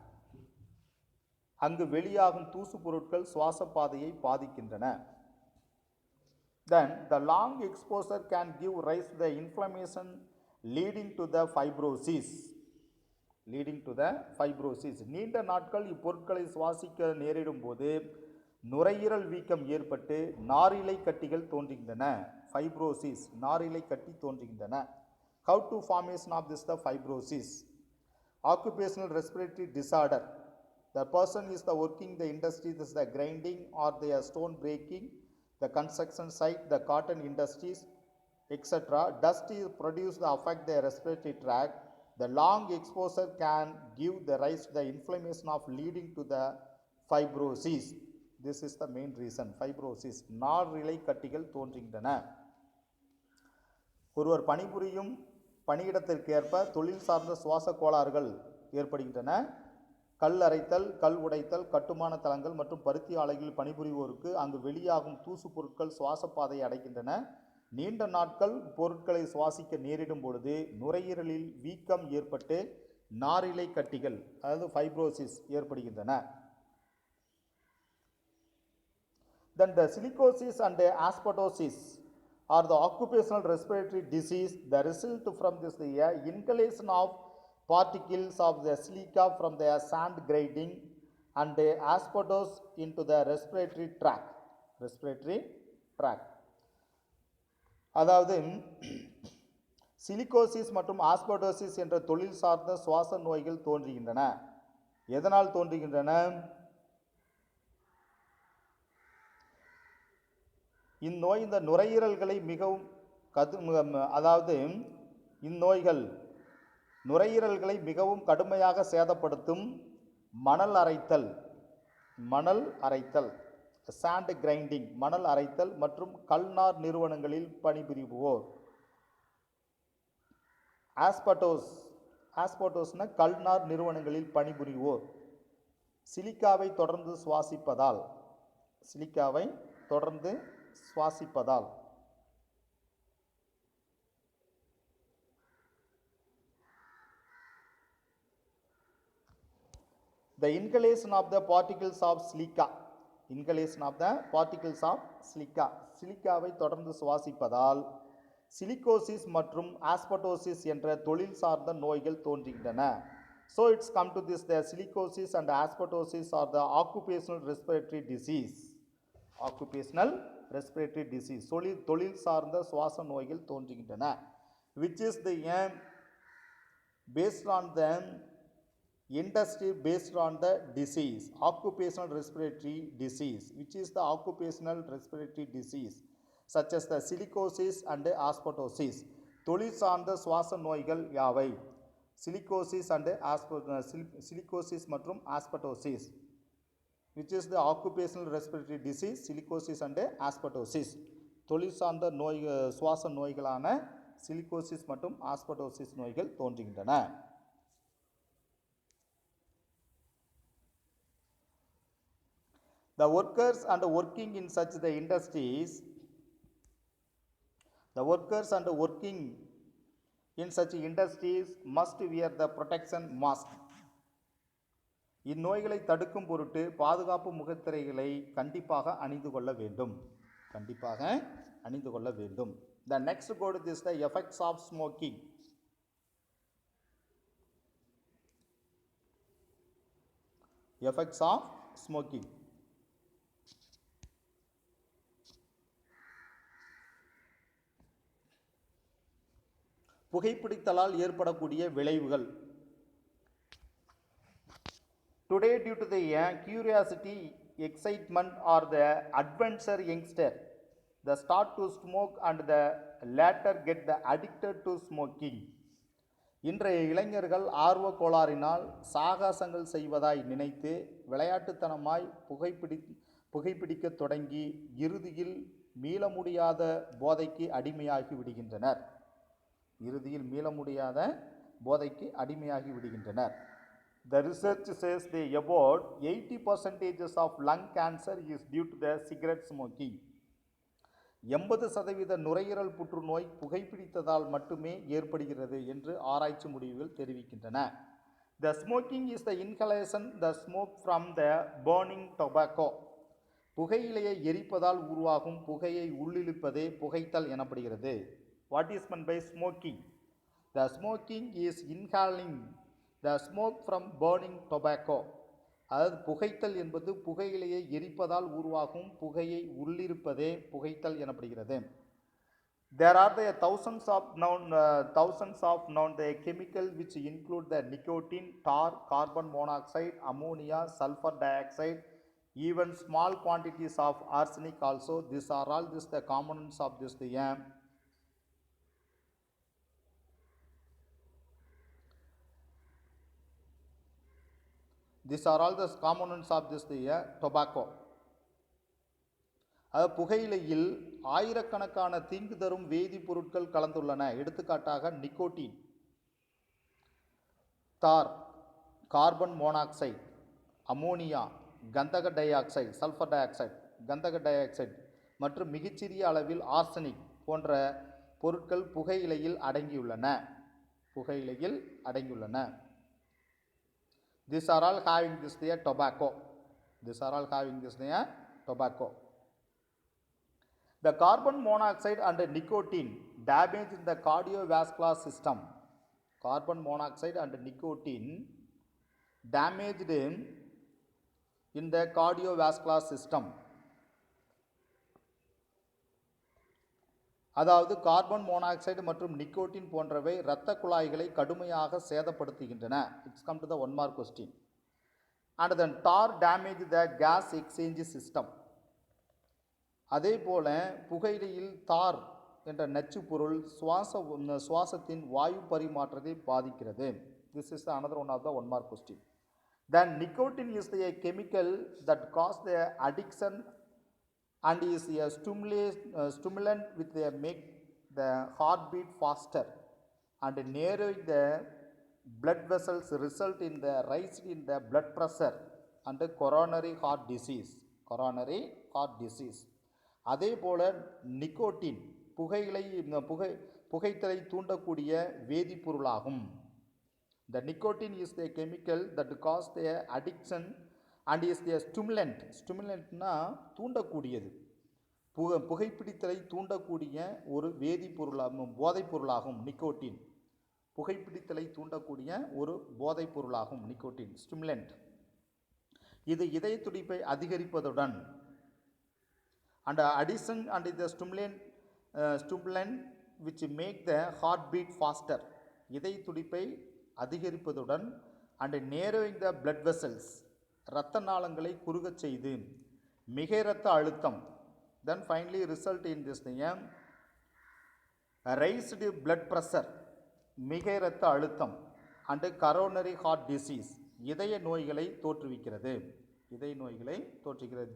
அங்கு வெளியாகும் தூசு பொருட்கள் சுவாச பாதையை பாதிக்கின்றன. Then the long exposure can give rise to the inflammation leading to the fibrosis. நீண்ட நாட்கள் இப்பொருட்களை சுவாசிக்க நேரிடும் போது நுரையீரல் வீக்கம் ஏற்பட்டு நாரிழை கட்டிகள் தோன்றுகின்றன. ஃபைப்ரோசிஸ், நாரிழை கட்டி தோன்றுகின்றன. How to formation of this the fibrosis? Occupational respiratory disorder. The person is the working the industry, this is the grinding or the stone breaking, the construction site, the cotton industries, etc. Dust is produced to affect the respiratory tract. The long exposure can give the rise to the inflammation of leading to the fibrosis. This is the main reason. Fibrosis, நாரிழை கட்டிகள் தோன்றுகின்றன. ஒருவர் பணிபுரியும் பணியிடத்திற்கேற்ப தொழில் சார்ந்த சுவாச கோளாறுகள் ஏற்படுகின்றன. கல் அரைத்தல், கல் உடைத்தல், கட்டுமான தளங்கள் மற்றும் பருத்தி ஆலைகளில் பணிபுரிவோருக்கு அங்கு வெளியாகும் தூசு பொருட்கள் சுவாச பாதையை அடைக்கின்றன. நீண்ட நாட்கள் பொருட்களை சுவாசிக்க நேரிடும் பொழுது நுரையீரலில் வீக்கம் ஏற்பட்டு நாரிழை கட்டிகள், அதாவது ஃபைப்ரோசிஸ் ஏற்படுகின்றன. Then the silicosis and the asbestosis are the occupational respiratory disease. The result from this the inhalation of particles of the silica from the sand grinding and the asbestos into the respiratory tract. அதாவது silicosis மற்றும் ஆஸ்பெட்டோசிஸ் என்ற தொழில் சார்ந்த சுவாச நோய்கள் தோன்றுகின்றன. எதனால் தோன்றுகின்றன? இந்நோய் இந்த நுரையீரல்களை மிகவும் இந்நோய்கள் நுரையீரல்களை மிகவும் கடுமையாக சேதப்படுத்தும். மணல் அரைத்தல் சாண்ட் கிரைண்டிங், மணல் அரைத்தல் மற்றும் கல்நார் நிறுவனங்களில் பணிபுரிவோர். ஆஸ்பெட்டோஸ்னா கல்நார் நிறுவனங்களில் பணிபுரிவோர். சிலிக்காவை தொடர்ந்து சுவாசிப்பதால் the inhalation of the particles of silica, சிலிக்காவை தொடர்ந்து சுவாசிப்பதால் சிலிகோசிஸ் மற்றும் ஆஸ்பெட்டோசிஸ் என்ற தொழில் சார்ந்த நோய்கள் தோன்றுகின்றன. So it's come to this, the silicosis and asbestosis are the occupational respiratory disease. தொழில் சார்ந்த சுவாச நோய்கள் தோன்றுகின்றன. Which is the based on the industry based on the disease, occupational respiratory disease, which is the occupational respiratory disease such as the silicosis and asbestosis. தொழில் சார்ந்த சுவாச நோய்கள் யாவை? சிலிகோசிஸ் மற்றும் ஆஸ்பெட்டோசிஸ். which is the occupational respiratory disease, silicosis and asbestosis. தொழில் சார்ந்த சுவாச நோய்களான silicosis மற்றும் ஆஸ்பெட்டோசிஸ் நோய்கள் தோன்றுகின்றன. The workers and working in such the industries, the workers and working in such industries must wear the protection mask. இந்நோய்களை தடுக்கும் பொருட்டு பாதுகாப்பு முகத்திரைகளை கண்டிப்பாக அணிந்து கொள்ள வேண்டும். The next code is the effects of smoking. Effects of smoking. புகைப்பிடித்தலால் ஏற்படக்கூடிய விளைவுகள். Today, due to the curiosity, excitement, or the adventure youngster, they start to smoke and the later get the addicted to smoking. இன்றைய இளைஞர்கள் ஆர்வ கோளாறினால் சாகசங்கள் செய்வதாய் நினைத்து விளையாட்டுத்தனமாய் புகைப்பிடிக்க தொடங்கி இறுதியில் மீள முடியாத போதைக்கு அடிமையாகி விடுகின்றனர். The research says that about 80% of lung cancer is due to the cigarette smoking. 80% நுரையீரல் புற்றுநோய் புகைப்பிடித்ததால் மட்டுமே ஏற்படுகிறது என்று ஆராய்ச்சி முடிவுகள் தெரிவிக்கின்றன. The smoking is the inhalation, the smoke from the burning tobacco. புகையிலையை எரிப்பதால் உருவாகும் புகையை உள்ளிழுப்பதே புகைத்தல் எனப்படுகிறது. What is meant by smoking? The smoking is inhaling the smoke from burning tobacco. அதாவது புகைத்தல் என்பது புகையிலையை எரிப்பதால் உருவாகும் புகையை உள்ளிருப்பதே புகைத்தல் எனப்படுகிறது. There are the thousands of known the chemical which include the nicotine, tar, carbon monoxide, ammonia, sulfur dioxide, even small quantities of arsenic also. These are all the components of this These are all the components of this tobacco. புகையிலையில் ஆயிரக்கணக்கான தீங்கு தரும் வேதிப்பொருட்கள் கலந்துள்ளன. எடுத்துக்காட்டாக nicotine, தார், carbon monoxide, ammonia, கந்தக di oxide, sulphur di oxide, கந்தக di oxide மற்றும் மிகச்சிறிய அளவில் ஆர்சனிக் போன்ற பொருட்கள் புகையிலையில் அடங்கியுள்ளன. These are all having this tobacco. The carbon monoxide and nicotine damage the cardiovascular system. Carbon monoxide and nicotine damaged in the cardiovascular system. அதாவது carbon monoxide மற்றும் nicotine போன்றவை இரத்த குழாய்களை கடுமையாக சேதப்படுத்துகின்றன. It's come to the 1 mark question. And then tar damage the gas exchange system. அதே போல புகையிலையில் தார் என்ற நச்சு பொருள் சுவாசத்தின் வாயு பரிமாற்றத்தை பாதிக்கிறது. This is another one of the 1 mark question. Then nicotine is a chemical that causes the addiction and is a stimulant which make the heartbeat faster and narrowing the blood vessels, result in the rise in the blood pressure and coronary heart disease. அதே போல nicotine புகைத்தலை தூண்டக்கூடிய வேதிப்பொருளாகும். The nicotine is the chemical that causes the addiction and is the stimulant. Stimulantனா தூண்டக்கூடியது. புகைப்பிடித்தலை தூண்டக்கூடிய ஒரு வேதிப்பொருளாகும், போதைப்பொருளாகும் nicotine. புகைப்பிடித்தலை தூண்டக்கூடிய ஒரு போதைப்பொருளாகும் nicotine, stimulant. இது இதய துடிப்பை அதிகரிப்பதுடன் and addition and the stimulant which make the heart beat faster. இதய துடிப்பை அதிகரிப்பதுடன் and narrowing the blood vessels, இரத்த நாளங்களை குறுகச் செய்து மிக இரத்த அழுத்தம், then finally result in this raised blood pressure, மிக இரத்த அழுத்தம் and coronary heart disease, இதய நோய்களை தோற்றுவிக்கிறது.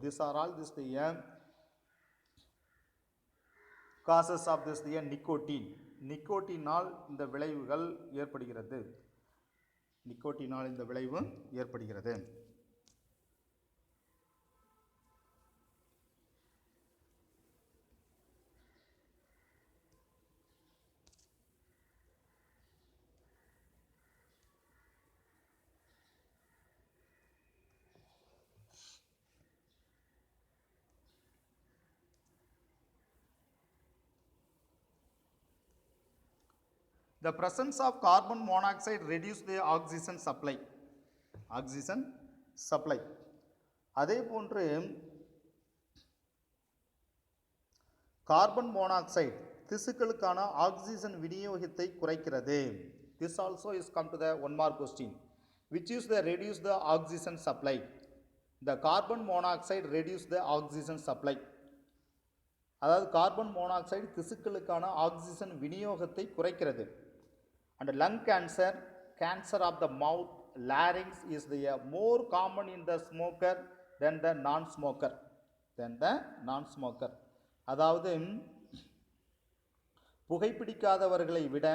These are all this causes of this nicotine. நிக்கோட்டினால் இந்த விளைவுகள் ஏற்படுகிறது. நிக்கோட்டினால் இந்த விளைவு ஏற்படுகிறது. The presence of carbon monoxide reduce the oxygen supply. Oxygen supply. அதே போன்று கார்பன் மோனாக்சைடு திசுக்களுக்கான ஆக்சிஜன் விநியோகத்தை குறைக்கிறது. This also is come to the one more question. Which is the reduce the oxygen supply? The carbon monoxide reduce the oxygen supply. அதாவது carbon monoxide திசுக்களுக்கான oxygen விநியோகத்தை குறைக்கிறது. And lung cancer, cancer of the mouth, larynx is the more common in the smoker than the non-smoker. அதாவது புகைப்பிடிக்காதவர்களை விட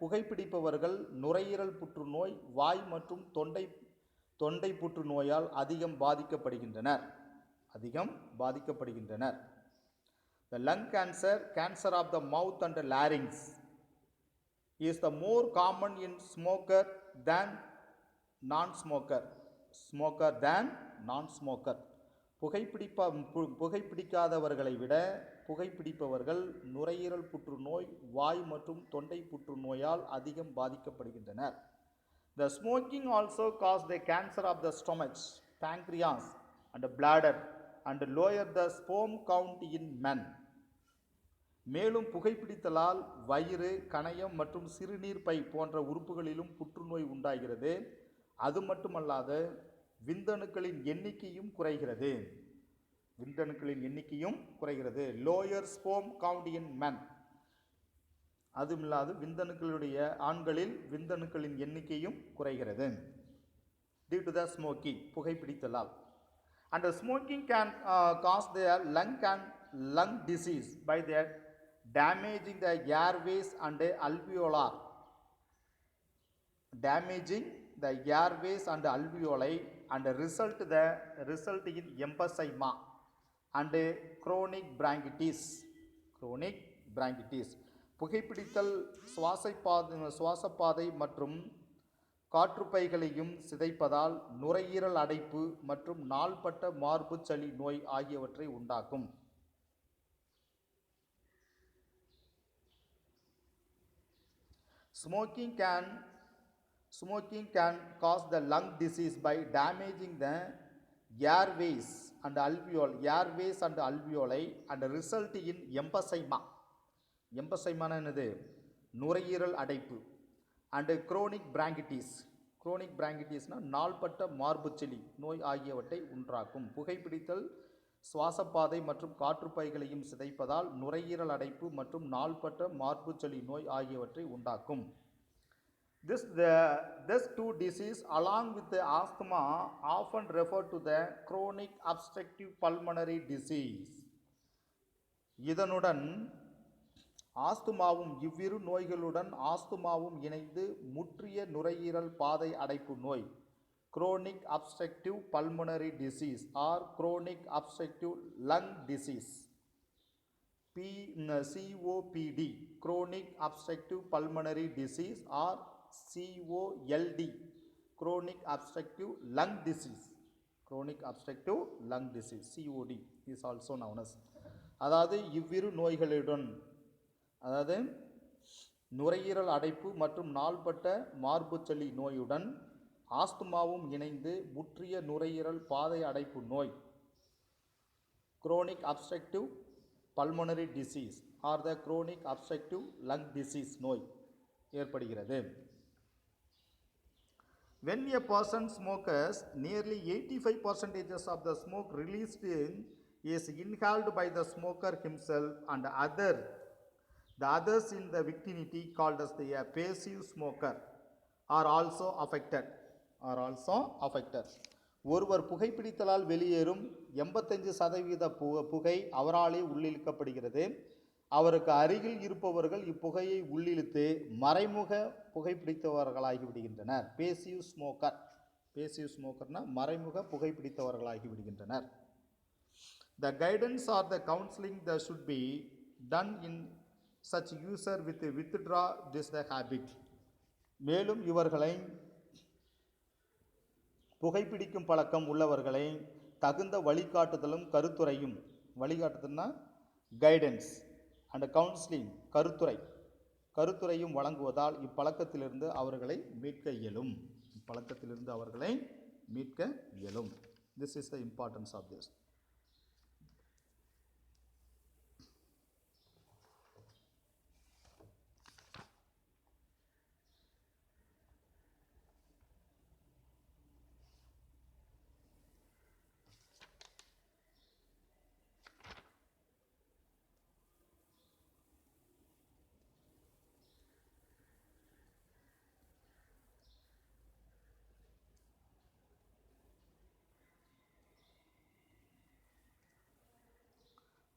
புகைப்பிடிப்பவர்கள் நுரையீரல் புற்றுநோய், வாய் மற்றும் தொண்டை புற்றுநோயால் அதிகம் பாதிக்கப்படுகின்றனர். The lung cancer, cancer of the mouth and the larynx is the more common in smoker than non-smoker. புகைப்பிடிக்காதவர்களை விட புகைப்பிடிப்பவர்கள் நுரையீரல் புற்றுநோய், வாய் மற்றும் தொண்டை புற்றுநோயால் அதிகம் பாதிக்கப்படுகின்றனர். The smoking also cause the cancer of the stomach, pancreas and bladder and lower the sperm count in men. மேலும் புகைப்பிடித்தலால் வயிறு, கணையம் மற்றும் சிறுநீர் பை போன்ற உறுப்புகளிலும் புற்றுநோய் உண்டாகிறது. அது மட்டுமல்லாது விந்தணுக்களின் எண்ணிக்கையும் குறைகிறது. Lower sperm count in men. அதுமில்லாது விந்தணுக்களுடைய ஆண்களில் விந்தணுக்களின் எண்ணிக்கையும் குறைகிறது. Due to the smoking, புகைப்பிடித்தலால். And the smoking can cause the lung disease by the damaging the airways and alveoli. And result in emphysema and chronic bronchitis. புகைப்பிடித்தல் சுவாசப்பாதை மற்றும் காற்றுப்பைகளையும் சிதைப்பதால் நுரையீரல் அடைப்பு மற்றும் நாள்பட்ட மார்பு சளி நோய் ஆகியவற்றை உண்டாக்கும். Smoking can cause the lung disease by damaging the airways and alveoli and result in emphysema. என்னது? நுரையீரல் அடைப்பு. And chronic bronchitis நாள்பட்ட மார்புச்சளி நோய் ஆகியவற்றை உண்டாக்கும். புகைப்பிடித்தல் சுவாசப்பாதை மற்றும் காற்றுப்பைகளையும் சிதைப்பதால் நுரையீரல் அடைப்பு மற்றும் நாள்பட்ட மார்புச்சளி நோய் ஆகியவற்றை உண்டாக்கும். This two disease along with the asthma often referred to the chronic obstructive pulmonary disease. இதனுடன் இவ்விரு நோய்களுடன் ஆஸ்துமாவும் இணைந்து முற்றிய நுரையீரல் பாதை அடைப்பு நோய் chronic obstructive pulmonary disease or chronic obstructive lung disease COPD, chronic obstructive pulmonary disease or COLD, chronic obstructive lung disease. COD is also known as. அதாவது இவ்விரு நோய்களுடன், அதாவது நுரையீரல் அடைப்பு மற்றும் நாள்பட்ட மார்புச்சளி நோயுடன் ஆஸ்துமாவும் இணைந்து முற்றிய நுரையீரல் பாதை அடைப்பு நோய் chronic obstructive pulmonary disease or the chronic obstructive lung disease நோய் ஏற்படுகிறது. When a person smokes, nearly 85% of the smoke released is inhaled by the smoker himself and the others in the vicinity called as the passive smoker are also affected. ஒருவர் புகைப்பிடித்தலால் வெளியேறும் 85% புகை அவராலே உள்ளிழுக்கப்படுகிறது. அவருக்கு அருகில் இருப்பவர்கள் இப்புகையை உள்ளிழுத்து மறைமுக புகைப்பிடித்தவர்களாகி விடுகின்றனர். பேசிவ் ஸ்மோக்கர், பேசிவ் ஸ்மோக்கர்னா மறைமுக புகைப்பிடித்தவர்களாகி விடுகின்றனர். The guidance or the counseling that should be done in such user with withdraw this the habit. மேலும் இவர்களை புகைப்பிடிக்கும் பழக்கம் உள்ளவர்களை தகுந்த வழிகாட்டுதலும் கருத்துரையும், வழிகாட்டுதல்னா கைடன்ஸ் அண்ட் கவுன்சிலிங் கருத்துரையும் வழங்குவதால் இப்பழக்கத்திலிருந்து அவர்களை மீட்க இயலும். This is the importance of this.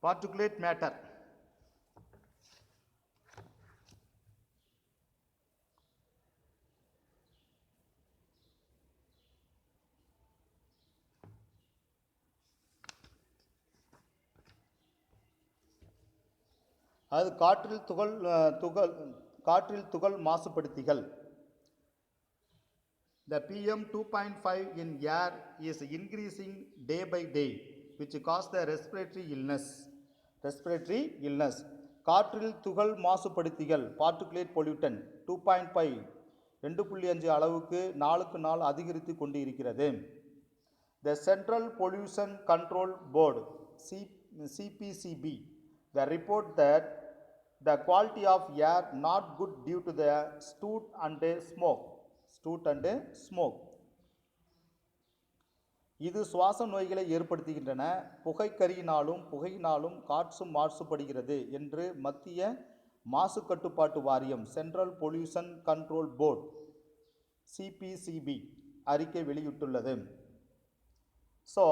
Particulate matter. அது காற்றில் துகள் மாசுபடுத்திகள். The PM 2.5 in air is increasing day by day, which cause the respiratory illness. காற்றில் துகள் மாசுபடுத்திகள் பார்ட்டிகுலேட் பொல்யூட்டன் 2.5 2.5 அளவுக்கு நாளுக்கு நாள் அதிகரித்து கொண்டு இருக்கிறது. The Central Pollution Control Board CPCB the report that the quality of air not good due to the soot and smoke. இது சுவாச நோய்களை ஏற்படுத்துகின்றன. புகையினாலும் காற்று மாசுபடுகிறது என்று மத்திய மாசு கட்டுப்பாட்டு வாரியம் central pollution control board CPCB அறிக்கை வெளியிட்டுள்ளது. So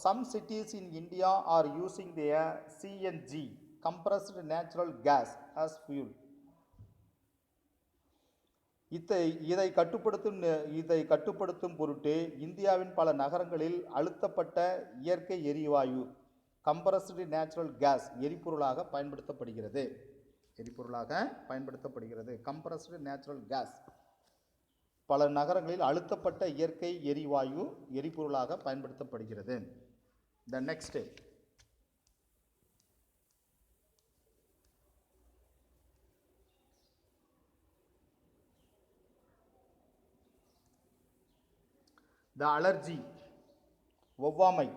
some cities in India are using their CNG compressed natural gas as fuel. இதை கட்டுப்படுத்தும் பொருட்டு இந்தியாவின் பல நகரங்களில் அழுத்தப்பட்ட இயற்கை எரிவாயு கம்ப்ரஸ்டு நேச்சுரல் கேஸ் எரிபொருளாக பயன்படுத்தப்படுகிறது. கம்ப்ரஸ்டு நேச்சுரல் கேஸ் பல நகரங்களில் அழுத்தப்பட்ட இயற்கை எரிவாயு எரிபொருளாக பயன்படுத்தப்படுகிறது. The next the allergy, ஒவ்வாமை.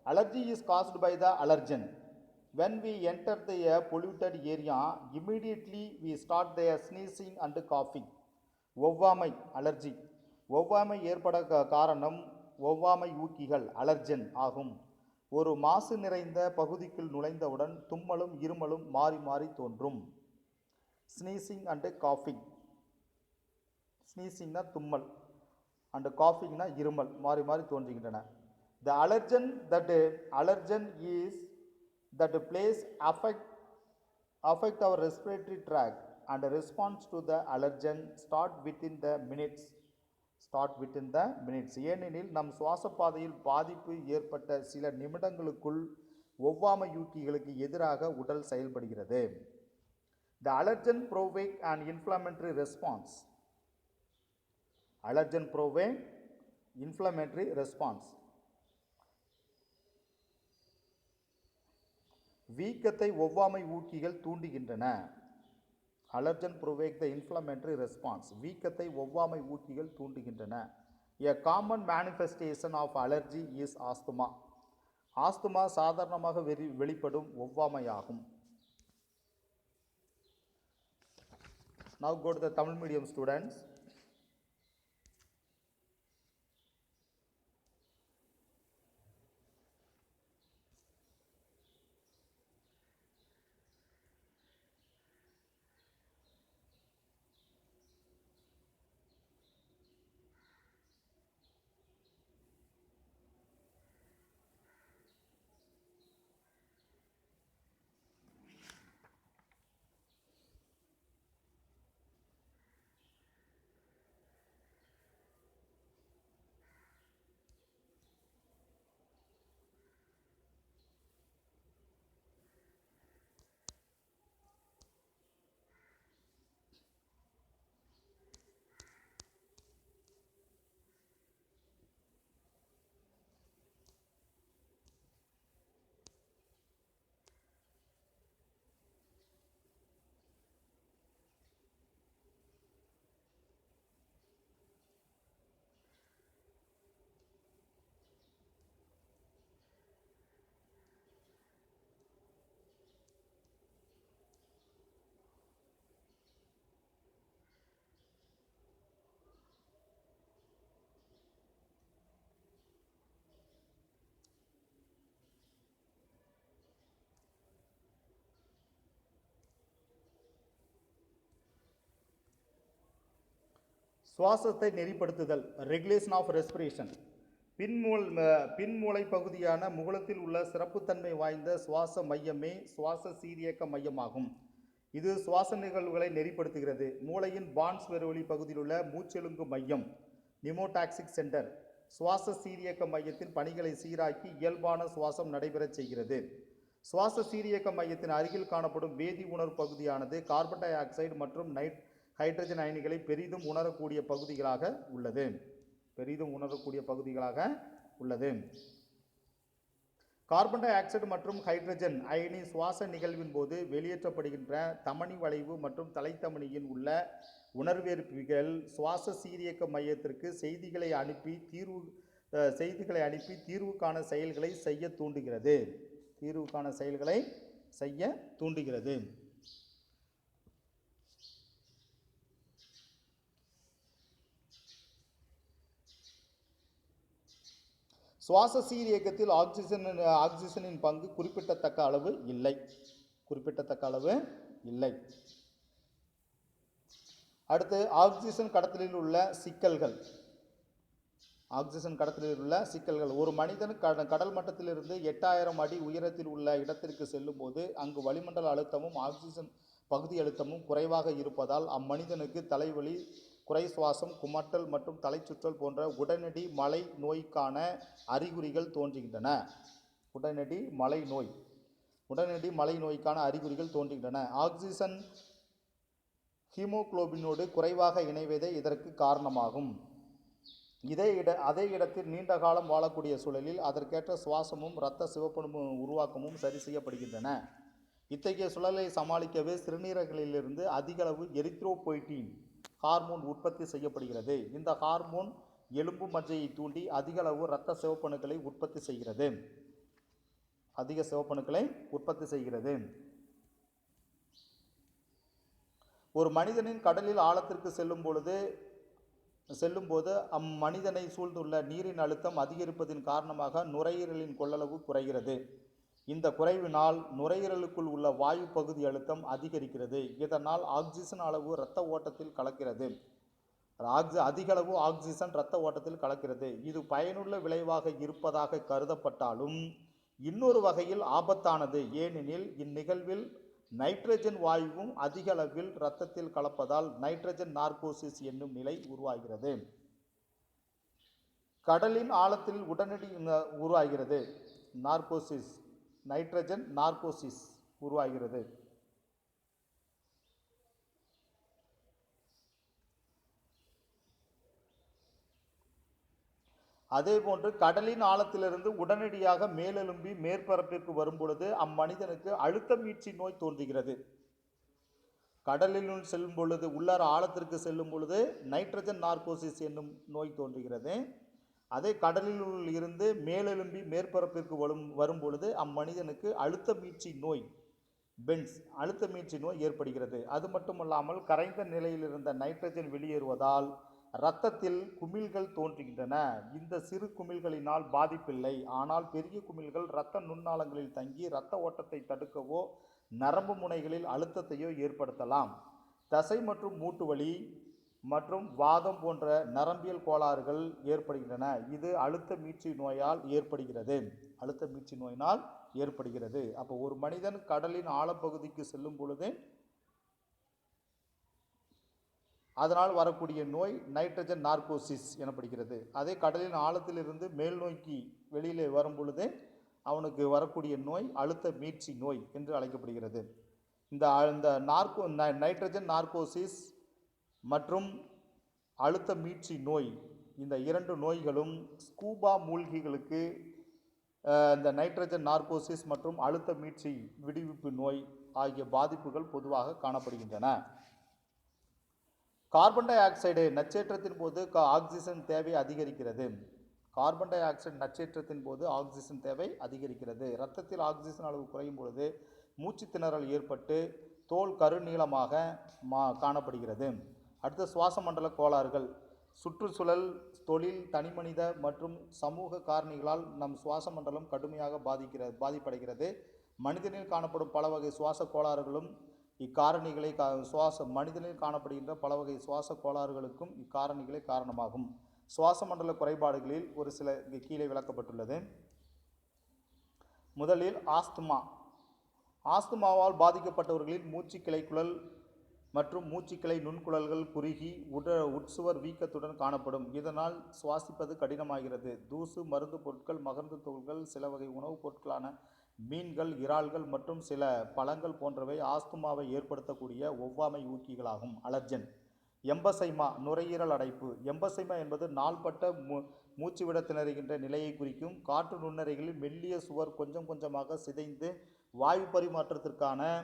Allergy is caused by the allergen. When we enter the polluted area, immediately we start the sneezing and coughing. ஒவ்வாமை அலர்ஜி. ஒவ்வாமை ஏற்பட காரணம் ஒவ்வாமை ஊக்கிகள் அலர்ஜன் ஆகும். ஒரு மாசு நிறைந்த பகுதிக்குள் நுழைந்தவுடன் தும்மலும் இருமலும் மாறி மாறி தோன்றும். Sneezing and காஃபிங். ஸ்னீசிங்னா தும்மல் அண்ட் காஃபிங்னா இருமல் மாறி மாறி தோன்றுகின்றன. The allergen is that place affect our respiratory tract and response to the allergen start within the minutes. ஏனெனில் நம் சுவாச பாதையில் பாதிப்பு ஏற்பட்ட சில நிமிடங்களுக்குள் ஒவ்வாமையூக்கிகளுக்கு எதிராக உடல் செயல்படுகிறது. The allergen provoke an inflammatory response. வீக்கத்தை ஒவ்வாமை ஊக்கிகள் தூண்டுகின்றன. Allergen provoke the inflammatory response. வீக்கத்தை ஒவ்வாமை ஊக்கிகள் தூண்டுகின்றன. A common manifestation of allergy is asthma. Asthma சாதாரணமாக வெளிப்படும் ஒவ்வாமையாகும். Now go to the Tamil medium students. சுவாசத்தை நெறிப்படுத்துதல், ரெகுலேஷன் ஆஃப் ரெஸ்பிரேஷன். பின்மூளை பகுதியான முகுளத்தில் உள்ள சிறப்புத்தன்மை வாய்ந்த சுவாச மையமே சுவாச சீரியக்க மையமாகும். இது சுவாச நிகழ்வுகளை நெறிப்படுத்துகிறது. மூளையின் பான்ஸ் பெருவெளி பகுதியில் உள்ள மூச்செலுங்கு மையம் நிமோடாக்சிக் சென்டர் சுவாச சீரியக்க மையத்தின் பணிகளை சீராக்கி இயல்பான சுவாசம் நடைபெறச் செய்கிறது. சுவாச சீரியக்க மையத்தின் அருகில் காணப்படும் வேதி உணர்வு பகுதியானது கார்பன் டை ஆக்சைடு மற்றும் ஹைட்ரஜன் அயனிகளை பெரிதும் உணரக்கூடிய பகுதிகளாக உள்ளது. கார்பன் டை ஆக்சைடு மற்றும் ஹைட்ரஜன் அயனி சுவாச நிகழ்வின் போது வெளியேற்றப்படுகின்ற தமனி வளைவு மற்றும் தலைத்தமனியின் உள்ள உணர்வேற்பிகள் சுவாச சீரியக்க மையத்திற்கு செய்திகளை அனுப்பி தீர்வுக்கான செயல்களை செய்ய தூண்டுகிறது. சுவாச சீரியக்கத்தில் ஆக்சிஜனின் பங்கு குறிப்பிடத்தக்க அளவு இல்லை. அடுத்து ஆக்சிஜன் கடத்தலில் உள்ள சிக்கல்கள். ஒரு மனிதன் கடல் மட்டத்திலிருந்து 8000 அடி உயரத்தில் உள்ள இடத்திற்கு செல்லும் போது அங்கு வளிமண்டல அழுத்தமும் ஆக்சிஜன் பகுதி அழுத்தமும் குறைவாக இருப்பதால் அம்மனிதனுக்கு தலைவலி, குறை சுவாசம், குமட்டல் மற்றும் தலைச்சுற்றல் போன்ற உடனடி மலை நோய்க்கான அறிகுறிகள் தோன்றுகின்றன. ஆக்சிஜன் ஹீமோகுளோபினோடு குறைவாக இணைவதே இதற்கு காரணமாகும். அதே இடத்தில் நீண்ட காலம் வாழக்கூடிய சூழலில் அதற்கேற்ற சுவாசமும் இரத்த சிவப்பு உருவாக்கமும் சரி செய்யப்படுகின்றன. இத்தகைய சூழலை சமாளிக்கவே சிறுநீரகங்களிலிருந்து அதிகளவு எரித்ரோபொய்டின் ஹார்மோன் உற்பத்தி செய்யப்படுகிறது. இந்த ஹார்மோன் எலும்பு மஜ்ஜையை தூண்டி அதிக அளவு இரத்த சிவப்பணுக்களை உற்பத்தி செய்கிறது. ஒரு மனிதனின் கடலில் ஆழத்திற்கு செல்லும் போது அம்மனிதனை சூழ்ந்துள்ள நீரின் அழுத்தம் அதிகரிப்பதன் காரணமாக நுரையீரலின் கொள்ளளவு குறைகிறது. இந்த குறைவினால் நுரையீரலுக்குள் உள்ள வாயு பகுதி அழுத்தம் அதிகரிக்கிறது. இதனால் ஆக்சிஜன் அளவு இரத்த ஓட்டத்தில் கலக்கிறது. அதிக அளவு ஆக்சிஜன் இரத்த ஓட்டத்தில் கலக்கிறது. இது பயனுள்ள விளைவாக இருப்பதாக கருதப்பட்டாலும் இன்னொரு வகையில் ஆபத்தானது. ஏனெனில் இந்நிகழ்வில் நைட்ரஜன் வாயுவும் அதிக அளவில் இரத்தத்தில் கலப்பதால் நைட்ரஜன் நார்கோசிஸ் என்னும் நிலை உருவாகிறது. கடலின் ஆழத்தில் உடனடி உருவாகிறது. நைட்ரஜன் நார்கோசிஸ் உருவாகிறது. அதேபோன்று கடலின் ஆழத்திலிருந்து உடனடியாக மேலெலும்பி மேற்பரப்பிற்கு வரும்பொழுது அம்மனிதனுக்கு அழுத்த மீட்சி நோய் தோன்றுகிறது. கடலில் செல்லும் பொழுது உள்ளார ஆழத்திற்கு செல்லும் பொழுது நைட்ரஜன் நார்கோசிஸ் என்னும் நோய் தோன்றுகிறது. அதே கடலில் இருந்து மேலெலும்பி மேற்பரப்பிற்கு வரும் பொழுது அம்மனிதனுக்கு அழுத்த மீட்சி நோய் ஏற்படுகிறது. அது மட்டுமல்லாமல் கரைந்த நிலையில் இருந்த நைட்ரஜன் வெளியேறுவதால் இரத்தத்தில் குமிழ்கள் தோன்றுகின்றன. இந்த சிறு குமிழ்களினால் பாதிப்பில்லை. ஆனால் பெரிய குமிழ்கள் இரத்த நுண்ணாளங்களில் தங்கி இரத்த ஓட்டத்தை தடுக்கவோ நரம்பு முனைகளில் அழுத்தத்தையோ ஏற்படுத்தலாம். தசை மற்றும் மூட்டு வலி மற்றும் வாதம் போன்ற நரம்பியல் கோளாறுகள் ஏற்படுகின்றன. இது அழுத்த மீட்சி நோயினால் ஏற்படுகிறது. அப்போ ஒரு மனிதன் கடலின் ஆழப்பகுதிக்கு செல்லும் பொழுது அதனால் வரக்கூடிய நோய் நைட்ரஜன் நார்கோசிஸ் எனப்படுகிறது. அதே கடலின் ஆழத்திலிருந்து மேல் நோக்கி வெளியிலே வரும் பொழுது அவனுக்கு வரக்கூடிய நோய் அழுத்த மீட்சி நோய் என்று அழைக்கப்படுகிறது. இந்த நைட்ரஜன் நார்கோசிஸ் மற்றும் அழுத்த மீட்சி நோய், இந்த இரண்டு நோய்களும் ஸ்கூபா மூழ்கிகளுக்கு இந்த நைட்ரஜன் நார்கோசிஸ் மற்றும் அழுத்த மீட்சி விடுவிப்பு நோய் ஆகிய பாதிப்புகள் பொதுவாக காணப்படுகின்றன. கார்பன் டை ஆக்சைடு நச்சேற்றத்தின் போது ஆக்சிஜன் தேவை அதிகரிக்கிறது. இரத்தத்தில் ஆக்சிஜன் அளவு குறையும் பொழுது மூச்சு திணறல் ஏற்பட்டு தோல் கருநீளமாக காணப்படுகிறது. அடுத்து சுவாச மண்டல கோளாறுகள். சுற்றுச்சூழல், தொழில், தனிமனித மற்றும் சமூக காரணிகளால் நம் சுவாச மண்டலம் கடுமையாக பாதிப்படைகிறது. மனிதனில் காணப்படும் பல வகை சுவாச கோளாறுகளும் இக்காரணிகளை மனிதனில் காணப்படுகின்ற பல வகை சுவாச கோளாறுகளுக்கும் இக்காரணிகளே காரணமாகும். சுவாச மண்டல குறைபாடுகளில் ஒரு சில இங்கே கீழே விளக்கப்பட்டுள்ளது. முதலில் ஆஸ்துமா. ஆஸ்துமாவால் பாதிக்கப்பட்டவர்களில் மூச்சு கிளைக்குழல் மற்றும் மூச்சுக்கிளை நுண்குழல்கள் குறுகி உட்சுவர் வீக்கத்துடன் காணப்படும். இதனால் சுவாசிப்பது கடினமாகிறது. தூசு, மருந்து பொருட்கள், மகரந்த துகள்கள், சில வகை உணவுப் பொருட்களான மீன்கள், இறால்கள் மற்றும் சில பழங்கள் போன்றவை ஆஸ்துமாவை ஏற்படுத்தக்கூடிய ஒவ்வாமை ஊக்கிகளாகும். அலர்ஜன். எம்பசைமா, நுரையீரல் அடைப்பு. எம்பசைமா என்பது நாள்பட்ட மூச்சுவிட திணறுகின்ற நிலையை குறிக்கும். காற்று நுண்ணறைகளில் மெல்லிய சுவர் கொஞ்சம் கொஞ்சமாக சிதைந்து வாயு பரிமாற்றத்திற்கான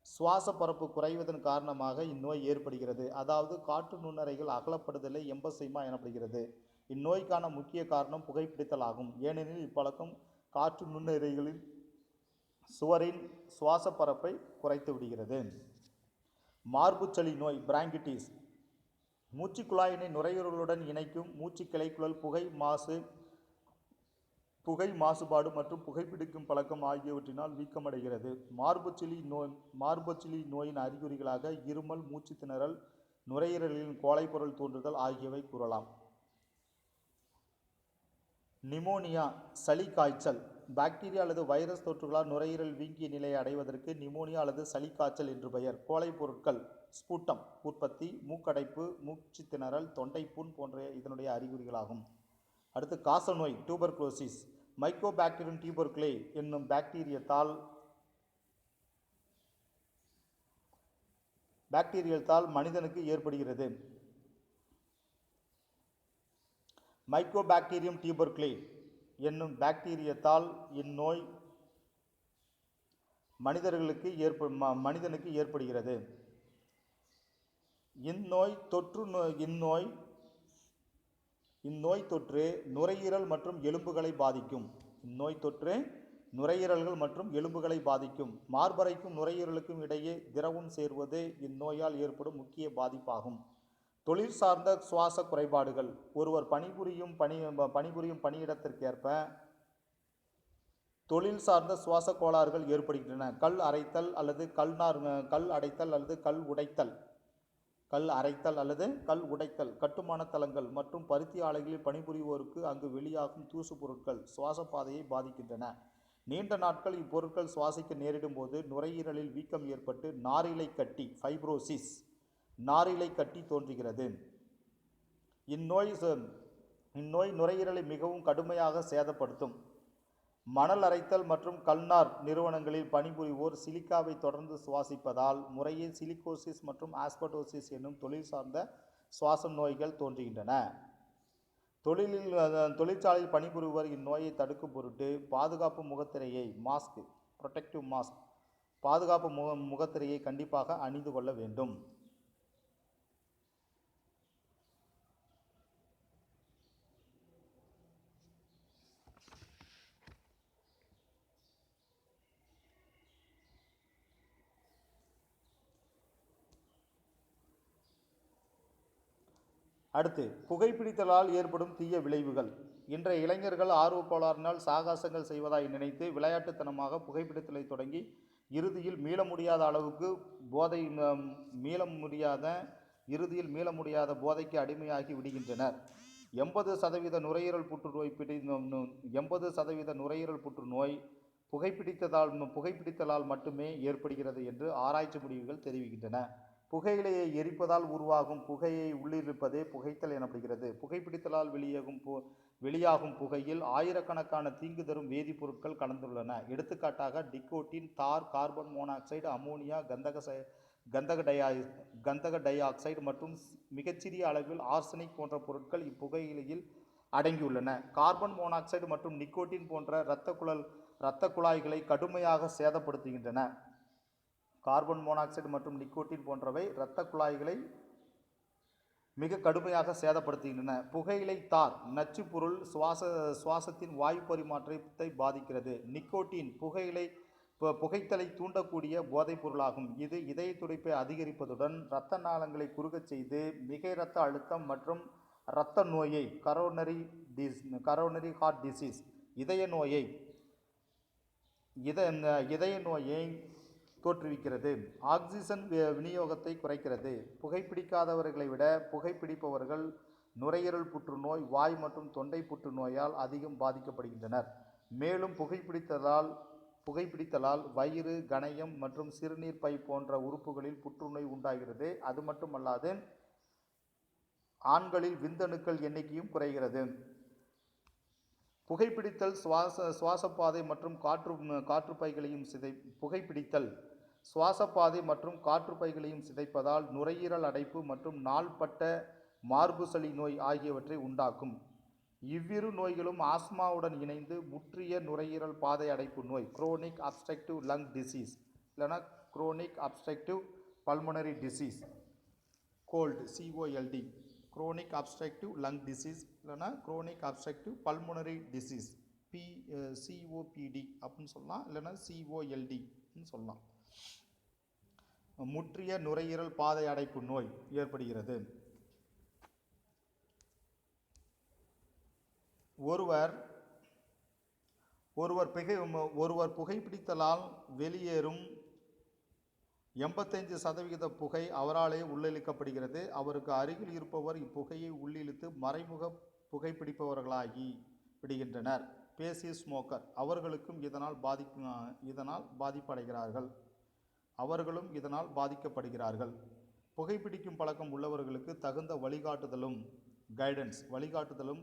சுவாச பரப்பு குறைவதன் காரணமாக இந்நோய் ஏற்படுகிறது. அதாவது காற்று நுண்ணறைகள் அகலப்படுதலே எம்பசைமா எனப்படுகிறது. இந்நோய்க்கான முக்கிய காரணம் புகைப்பிடித்தல் ஆகும். ஏனெனில் இப்பழக்கம் காற்று நுண்ணறைகளில் சுவரின் சுவாச பரப்பை குறைத்து விடுகிறது. மார்புச்சளி நோய், பிராங்கிட்டிஸ். மூச்சுக்குழாயினை நுரையீரலுடன் இணைக்கும் மூச்சு கிளைக்குழல் புகை மாசுபாடு மற்றும் புகைப்பிடிக்கும் பழக்கம் ஆகியவற்றினால் வீக்கமடைகிறது. மார்புச்சளி நோயின் அறிகுறிகளாக இருமல், மூச்சு திணறல், நுரையீரலின் கோழைப்பொருள் தோன்றுதல் ஆகியவை கூறலாம். நிமோனியா, சளி காய்ச்சல். பாக்டீரியா அல்லது வைரஸ் தொற்றுகளால் நுரையீரல் வீங்கிய நிலையை அடைவதற்கு நிமோனியா அல்லது சளி காய்ச்சல் என்று பெயர். கோழைப் பொருட்கள் ஸ்பூட்டம் உற்பத்தி, மூக்கடைப்பு, மூச்சு திணறல், தொண்டைப்புண் போன்ற இதனுடைய அறிகுறிகளாகும். அடுத்து காசநோய், டியூபர்குலோசிஸ். மைக்கோபாக்டீரியம் டியூபர்குலே என்னும் பாக்டீரியத்தால் மனிதனுக்கு ஏற்படுகிறது. மைக்கோபாக்டீரியம் டியூபர்குலே என்னும் பாக்டீரியத்தால் இந்நோய் மனிதனுக்கு ஏற்படுகிறது. இந்நோய் தொற்று நுரையீரல் மற்றும் எலும்புகளை பாதிக்கும். நுரையீரல்கள் மற்றும் எலும்புகளை பாதிக்கும். மார்பறைக்கும் நுரையீரலுக்கும் இடையே திரவம் சேர்வது இந்நோயால் ஏற்படும் முக்கிய பாதிப்பாகும். தொழில் சார்ந்த சுவாச குறைபாடுகள். ஒருவர் பணிபுரியும் பணியிடத்திற்கேற்ப தொழில் சார்ந்த சுவாச கோளாறுகள் ஏற்படுகின்றன. கல் அரைத்தல் அல்லது கல் உடைத்தல், கட்டுமான தளங்கள் மற்றும் பருத்தி ஆலைகளில் பணிபுரிவோருக்கு அங்கு வெளியாகும் தூசு பொருட்கள் சுவாச பாதையை பாதிக்கின்றன. நீண்ட நாட்கள் இப்பொருட்கள் சுவாசிக்க நேரிடும் போது நுரையீரலில் வீக்கம் ஏற்பட்டு நாரிழை கட்டி, ஃபைப்ரோசிஸ், நாரிழை கட்டி தோன்றுகிறது. இந்நோய் நுரையீரலை மிகவும் கடுமையாக சேதப்படுத்தும். மணல் அரைத்தல் மற்றும் கல்நார் நிறுவனங்களில் பணிபுரிவோர் சிலிக்காவை தொடர்ந்து சுவாசிப்பதால் முறையே சிலிகோசிஸ் மற்றும் ஆஸ்பெட்டோசிஸ் என்னும் தொழில் சார்ந்த சுவாச நோய்கள் தோன்றுகின்றன. தொழிற்சாலையில் பணிபுரிவோர் இந்நோயை தடுக்கும் பொருட்டு பாதுகாப்பு முகத்திரையை, ப்ரொடெக்டிவ் மாஸ்க், பாதுகாப்பு முகத்திரையை கண்டிப்பாக அணிந்து கொள்ள வேண்டும். அடுத்து புகைப்பிடித்தலால் ஏற்படும் தீய விளைவுகள். இன்றைய இளைஞர்கள் ஆர்வக் கோளாறினால் சாகசங்கள் செய்வதாய் நினைத்து விளையாட்டுத்தனமாக புகைப்பிடித்தலை தொடங்கி இறுதியில் மீள முடியாத போதைக்கு அடிமையாகி விடுகின்றனர். 80% நுரையீரல் புற்றுநோய் புகைப்பிடித்தலால் மட்டுமே ஏற்படுகிறது என்று ஆராய்ச்சி முடிவுகள் தெரிவிக்கின்றன. புகையிலையை எரிப்பதால் உருவாகும் புகையை உள்ளிருப்பதே புகைத்தல் எனப்படுகிறது. புகைப்பிடித்தலால் வெளியாகும் புகையில் ஆயிரக்கணக்கான தீங்கு தரும் வேதிப்பொருட்கள் கலந்துள்ளன. எடுத்துக்காட்டாக நிக்கோட்டின், தார், கார்பன் மோனாக்சைடு, அமோனியா, கந்தக டை ஆக்சைடு மற்றும் மிகச்சிறிய அளவில் ஆர்சனிக் போன்ற பொருட்கள் இப்புகையிலையில் அடங்கியுள்ளன. கார்பன் மோனாக்சைடு மற்றும் நிக்கோட்டின் போன்ற இரத்த குழாய்களை கடுமையாக சேதப்படுத்துகின்றன. கார்பன் மோனாக்சைடு மற்றும் நிக்கோட்டின் போன்றவை இரத்த குழாய்களை மிக கடுமையாக சேதப்படுத்துகின்றன. புகையிலை தார் நச்சு பொருள் சுவாசத்தின் வாயு பரிமாற்றத்தை பாதிக்கிறது. நிக்கோட்டின் புகைத்தலை தூண்டக்கூடிய போதைப் பொருளாகும். இது இதய துடிப்பை அதிகரிப்பதுடன் இரத்த நாளங்களை குறுகச் செய்து மிகை இரத்த அழுத்தம் மற்றும் இரத்த நோயை, கரோனரி ஹார்ட் டிசீஸ், இதய நோயை தோற்றுவிக்கிறது. ஆக்சிஜன் விநியோகத்தை குறைக்கிறது. புகைப்பிடிக்காதவர்களை விட புகைப்பிடிப்பவர்கள் நுரையீரல் புற்றுநோய், வாய் மற்றும் தொண்டை புற்றுநோயால் அதிகம் பாதிக்கப்படுகின்றனர். மேலும் புகைப்பிடித்தலால் வயிறு, கணையம் மற்றும் சிறுநீர் பை போன்ற உறுப்புகளில் புற்றுநோய் உண்டாகிறது. அது மட்டுமல்லாது ஆண்களில் விந்தணுக்கள் எண்ணிக்கையும் குறைகிறது. புகைப்பிடித்தல் சுவாசப்பாதை மற்றும் காற்றுப்பைகளையும் சிதைப்பதால் நுரையீரல் அடைப்பு மற்றும் நாள்பட்ட மார்புசளி நோய் ஆகியவற்றை உண்டாக்கும். இவ்விரு நோய்களும் ஆஸ்மாவுடன் இணைந்து முற்றிய நுரையீரல் பாதை அடைப்பு நோய், குரோனிக் அப்ஸ்ட்ரக்டிவ் லங் டிசீஸ் இல்லைனா chronic obstructive pulmonary disease, COLD COLD, chronic obstructive lung disease இல்லைனா chronic obstructive pulmonary disease COPD அப்படின்னு சொல்லலாம், இல்லைனா COLD சொல்லலாம். முற்றிய நுரையீரல் பாதை அடைப்பு நோய் ஏற்படுகிறது. ஒருவர் புகைப்பிடித்தலால் வெளியேறும் 85% புகை அவராலே உள்ளிழுக்கப்படுகிறது. அவருக்கு அருகில் இருப்பவர் இப்புகையை உள்ளிழுத்து மறைமுக புகைப்பிடிப்பவர்களாகி விடுகின்றனர். பேசிவ் ஸ்மோக்கர் அவர்களும் இதனால் பாதிக்கப்படுகிறார்கள். புகைப்பிடிக்கும் பழக்கம் உள்ளவர்களுக்கு தகுந்த வழிகாட்டுதலும்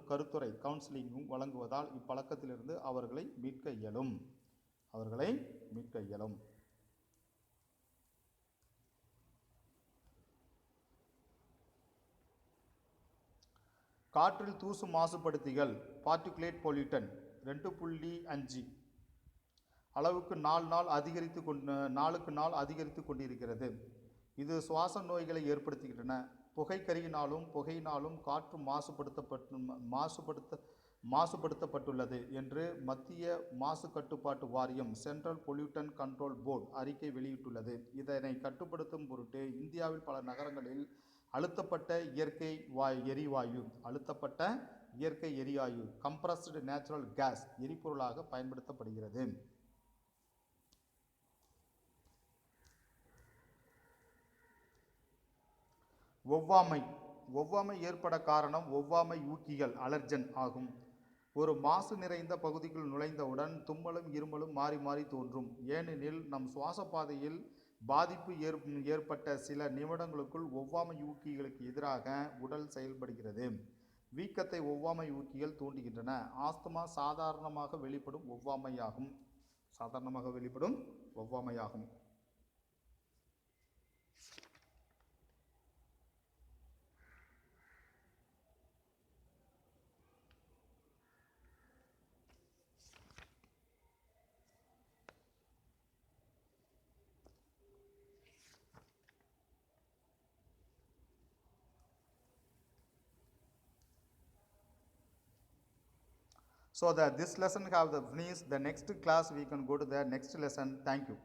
கருத்துரை கவுன்சிலிங்கும் வழங்குவதால் இப்பழக்கத்திலிருந்து அவர்களை மீட்க இயலும். காற்றில் தூசு மாசுபடுத்திகள் பார்ட்டிகுலேட் பொல்யூட்டன் 2.5 அளவுக்கு நாளுக்கு நாள் அதிகரித்து கொண்டிருக்கிறது. இது சுவாச நோய்களை ஏற்படுத்துகின்றன. புகையினாலும் காற்று மாசுபடுத்தப்பட்டுள்ளது என்று மத்திய மாசு கட்டுப்பாட்டு வாரியம் சென்ட்ரல் பொல்யூட்டன் கண்ட்ரோல் போர்டு அறிக்கை வெளியிட்டுள்ளது. இதனை கட்டுப்படுத்தும் பொருட்டு இந்தியாவில் பல நகரங்களில் அழுத்தப்பட்ட இயற்கை எரிவாயு கம்ப்ரஸ்டு நேச்சுரல் கேஸ் எரிபொருளாக பயன்படுத்தப்படுகிறது. ஒவ்வாமை ஏற்பட காரணம் ஒவ்வாமை ஊக்கிகள் அலர்ஜன் ஆகும். ஒரு மாசு நிறைந்த பகுதிக்குள் நுழைந்தவுடன் தும்மலும் இருமலும் மாறி மாறி தோன்றும். ஏனெனில் நம் சுவாச பாதையில் பாதிப்பு ஏற்பட்ட சில நிமிடங்களுக்குள் ஒவ்வாமை ஊக்கிகளுக்கு எதிராக உடல் செயல்படுகிறது. வீக்கத்தை ஒவ்வாமை ஊக்கிகள் தூண்டுகின்றன. ஆஸ்துமா சாதாரணமாக வெளிப்படும் ஒவ்வாமையாகும். So this lesson have the finished. The next class we can go to the next lesson. Thank you.